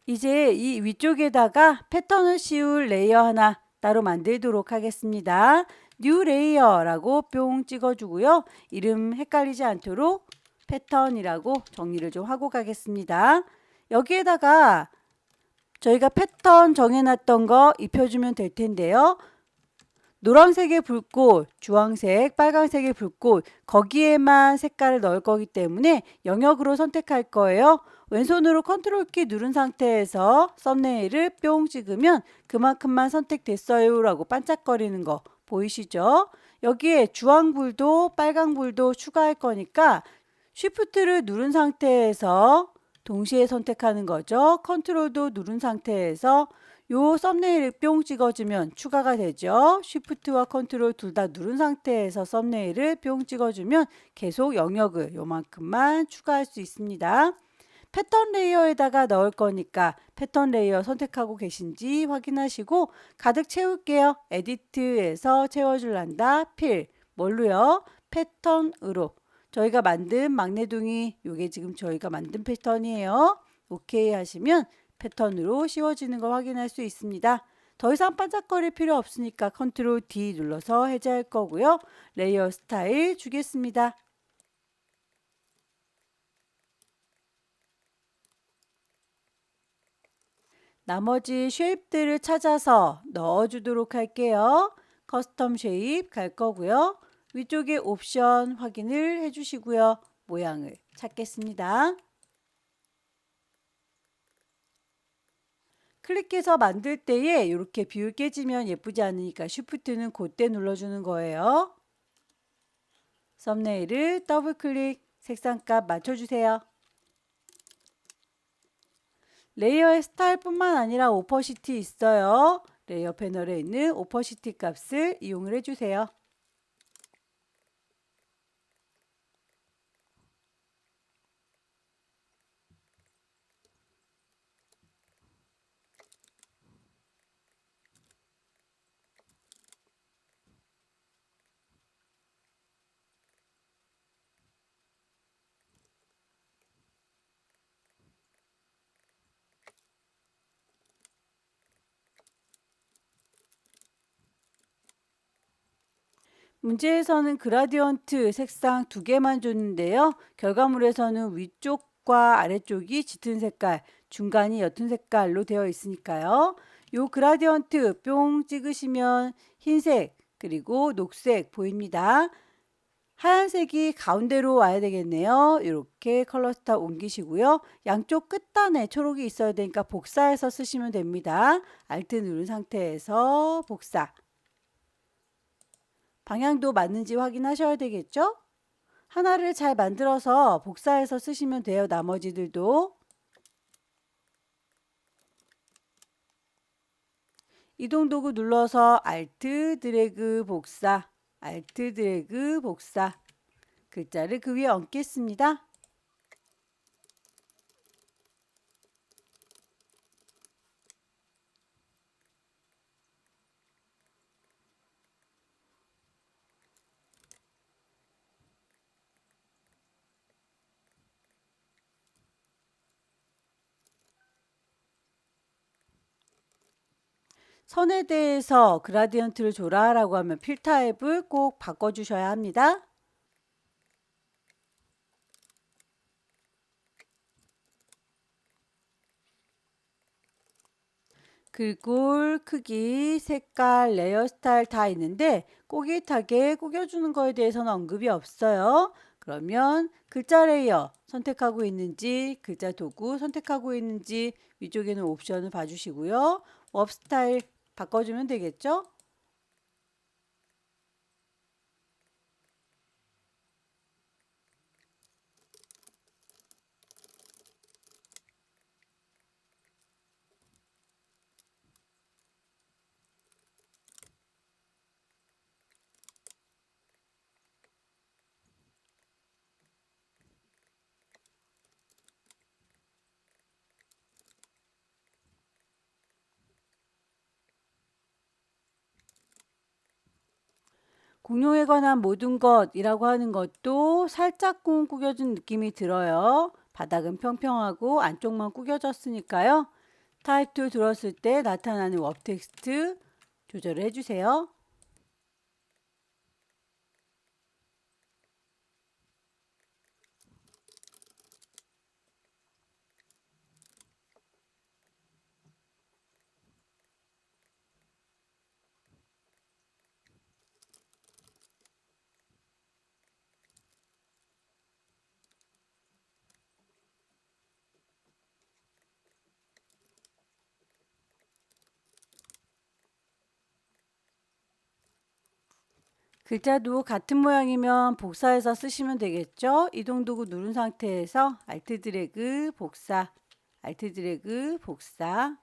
이제 이 위쪽에다가 패턴을 씌울 레이어 하나 따로 만들도록 하겠습니다. 뉴 레이어라고 뿅 찍어주고요. 이름 헷갈리지 않도록 패턴이라고 정리를 좀 하고 가겠습니다. 여기에다가 저희가 패턴 정해놨던 거 입혀주면 될 텐데요. 노란색의 불꽃, 주황색, 빨간색의 불꽃 거기에만 색깔을 넣을 거기 때문에 영역으로 선택할 거예요. 왼손으로 컨트롤 키 누른 상태에서 썸네일을 뿅 찍으면 그만큼만 선택됐어요 라고 반짝거리는 거 보이시죠? 여기에 주황불도 빨강불도 추가할 거니까 쉬프트를 누른 상태에서 동시에 선택하는 거죠. 컨트롤도 누른 상태에서 요 썸네일을 뿅 찍어주면 추가가 되죠. 쉬프트와 컨트롤 둘 다 누른 상태에서 썸네일을 뿅 찍어주면 계속 영역을 요만큼만 추가할 수 있습니다. 패턴 레이어에다가 넣을 거니까 패턴 레이어 선택하고 계신지 확인하시고 가득 채울게요. 에디트에서 채워줄란다. 필. 뭘로요? 패턴으로. 저희가 만든 막내둥이 요게 지금 저희가 만든 패턴이에요. 오케이 하시면 패턴으로 씌워지는 걸 확인할 수 있습니다. 더 이상 반짝거릴 필요 없으니까 컨트롤 D 눌러서 해제할 거고요. 레이어 스타일 주겠습니다. 나머지 쉐입들을 찾아서 넣어주도록 할게요. 커스텀 쉐입 갈 거고요. 위쪽에 옵션 확인을 해주시고요. 모양을 찾겠습니다. 클릭해서 만들 때에 이렇게 비율 깨지면 예쁘지 않으니까 쉬프트는 그때 눌러주는 거예요. 썸네일을 더블 클릭, 색상값 맞춰주세요. 레이어의 스타일뿐만 아니라 오퍼시티 있어요. 레이어 패널에 있는 오퍼시티 값을 이용을 해주세요. 문제에서는 그라디언트 색상 두 개만 줬는데요. 결과물에서는 위쪽과 아래쪽이 짙은 색깔, 중간이 옅은 색깔로 되어 있으니까요. 요 그라디언트 뿅 찍으시면 흰색 그리고 녹색 보입니다. 하얀색이 가운데로 와야 되겠네요. 이렇게 컬러 스타 옮기시고요. 양쪽 끝단에 초록이 있어야 되니까 복사해서 쓰시면 됩니다. Alt 누른 상태에서 복사. 방향도 맞는지 확인하셔야 되겠죠? 하나를 잘 만들어서 복사해서 쓰시면 돼요. 나머지들도. 이동 도구 눌러서 Alt 드래그 복사, Alt 드래그 복사. 글자를 그 위에 얹겠습니다. 선에 대해서 그라디언트를 줘라 라고 하면 필 타입을 꼭 바꿔주셔야 합니다. 글꼴, 크기, 색깔, 레이어 스타일 다 있는데 꼬깃하게 꾸겨주는 거에 대해서는 언급이 없어요. 그러면 글자 레이어 선택하고 있는지, 글자 도구 선택하고 있는지 위쪽에는 옵션을 봐주시고요. 업 스타일 바꿔주면 되겠죠? 공룡에 관한 모든 것이라고 하는 것도 살짝쿵 구겨진 느낌이 들어요. 바닥은 평평하고 안쪽만 구겨졌으니까요. 타입 툴 들었을 때 나타나는 웹 텍스트 조절을 해주세요. 글자도 같은 모양이면 복사해서 쓰시면 되겠죠? 이동 도구 누른 상태에서 Alt 드래그 복사, Alt 드래그 복사.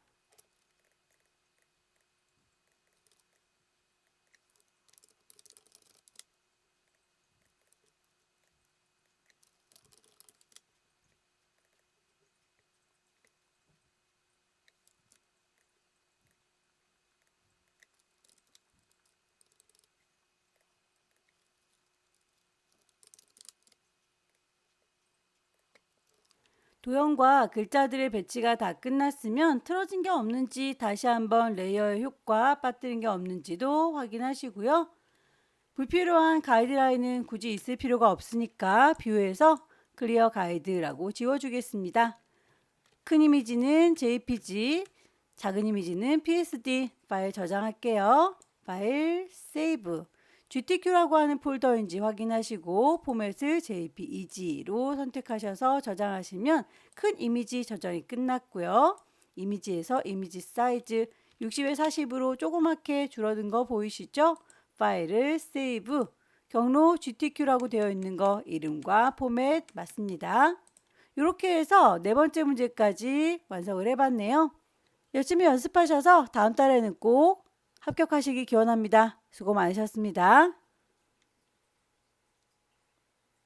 도형과 글자들의 배치가 다 끝났으면 틀어진 게 없는지 다시 한번 레이어의 효과 빠뜨린 게 없는지도 확인하시고요. 불필요한 가이드라인은 굳이 있을 필요가 없으니까 뷰에서 클리어 가이드라고 지워주겠습니다. 큰 이미지는 JPG, 작은 이미지는 PSD 파일 저장할게요. 파일 세이브. GTQ라고 하는 폴더인지 확인하시고 포맷을 JPEG로 선택하셔서 저장하시면 큰 이미지 저장이 끝났고요. 이미지에서 이미지 사이즈 60에 40으로 조그맣게 줄어든 거 보이시죠? 파일을 세이브. 경로 GTQ라고 되어 있는 거 이름과 포맷 맞습니다. 이렇게 해서 네 번째 문제까지 완성을 해봤네요. 열심히 연습하셔서 다음 달에는 꼭 합격하시기 기원합니다. 수고 많으셨습니다.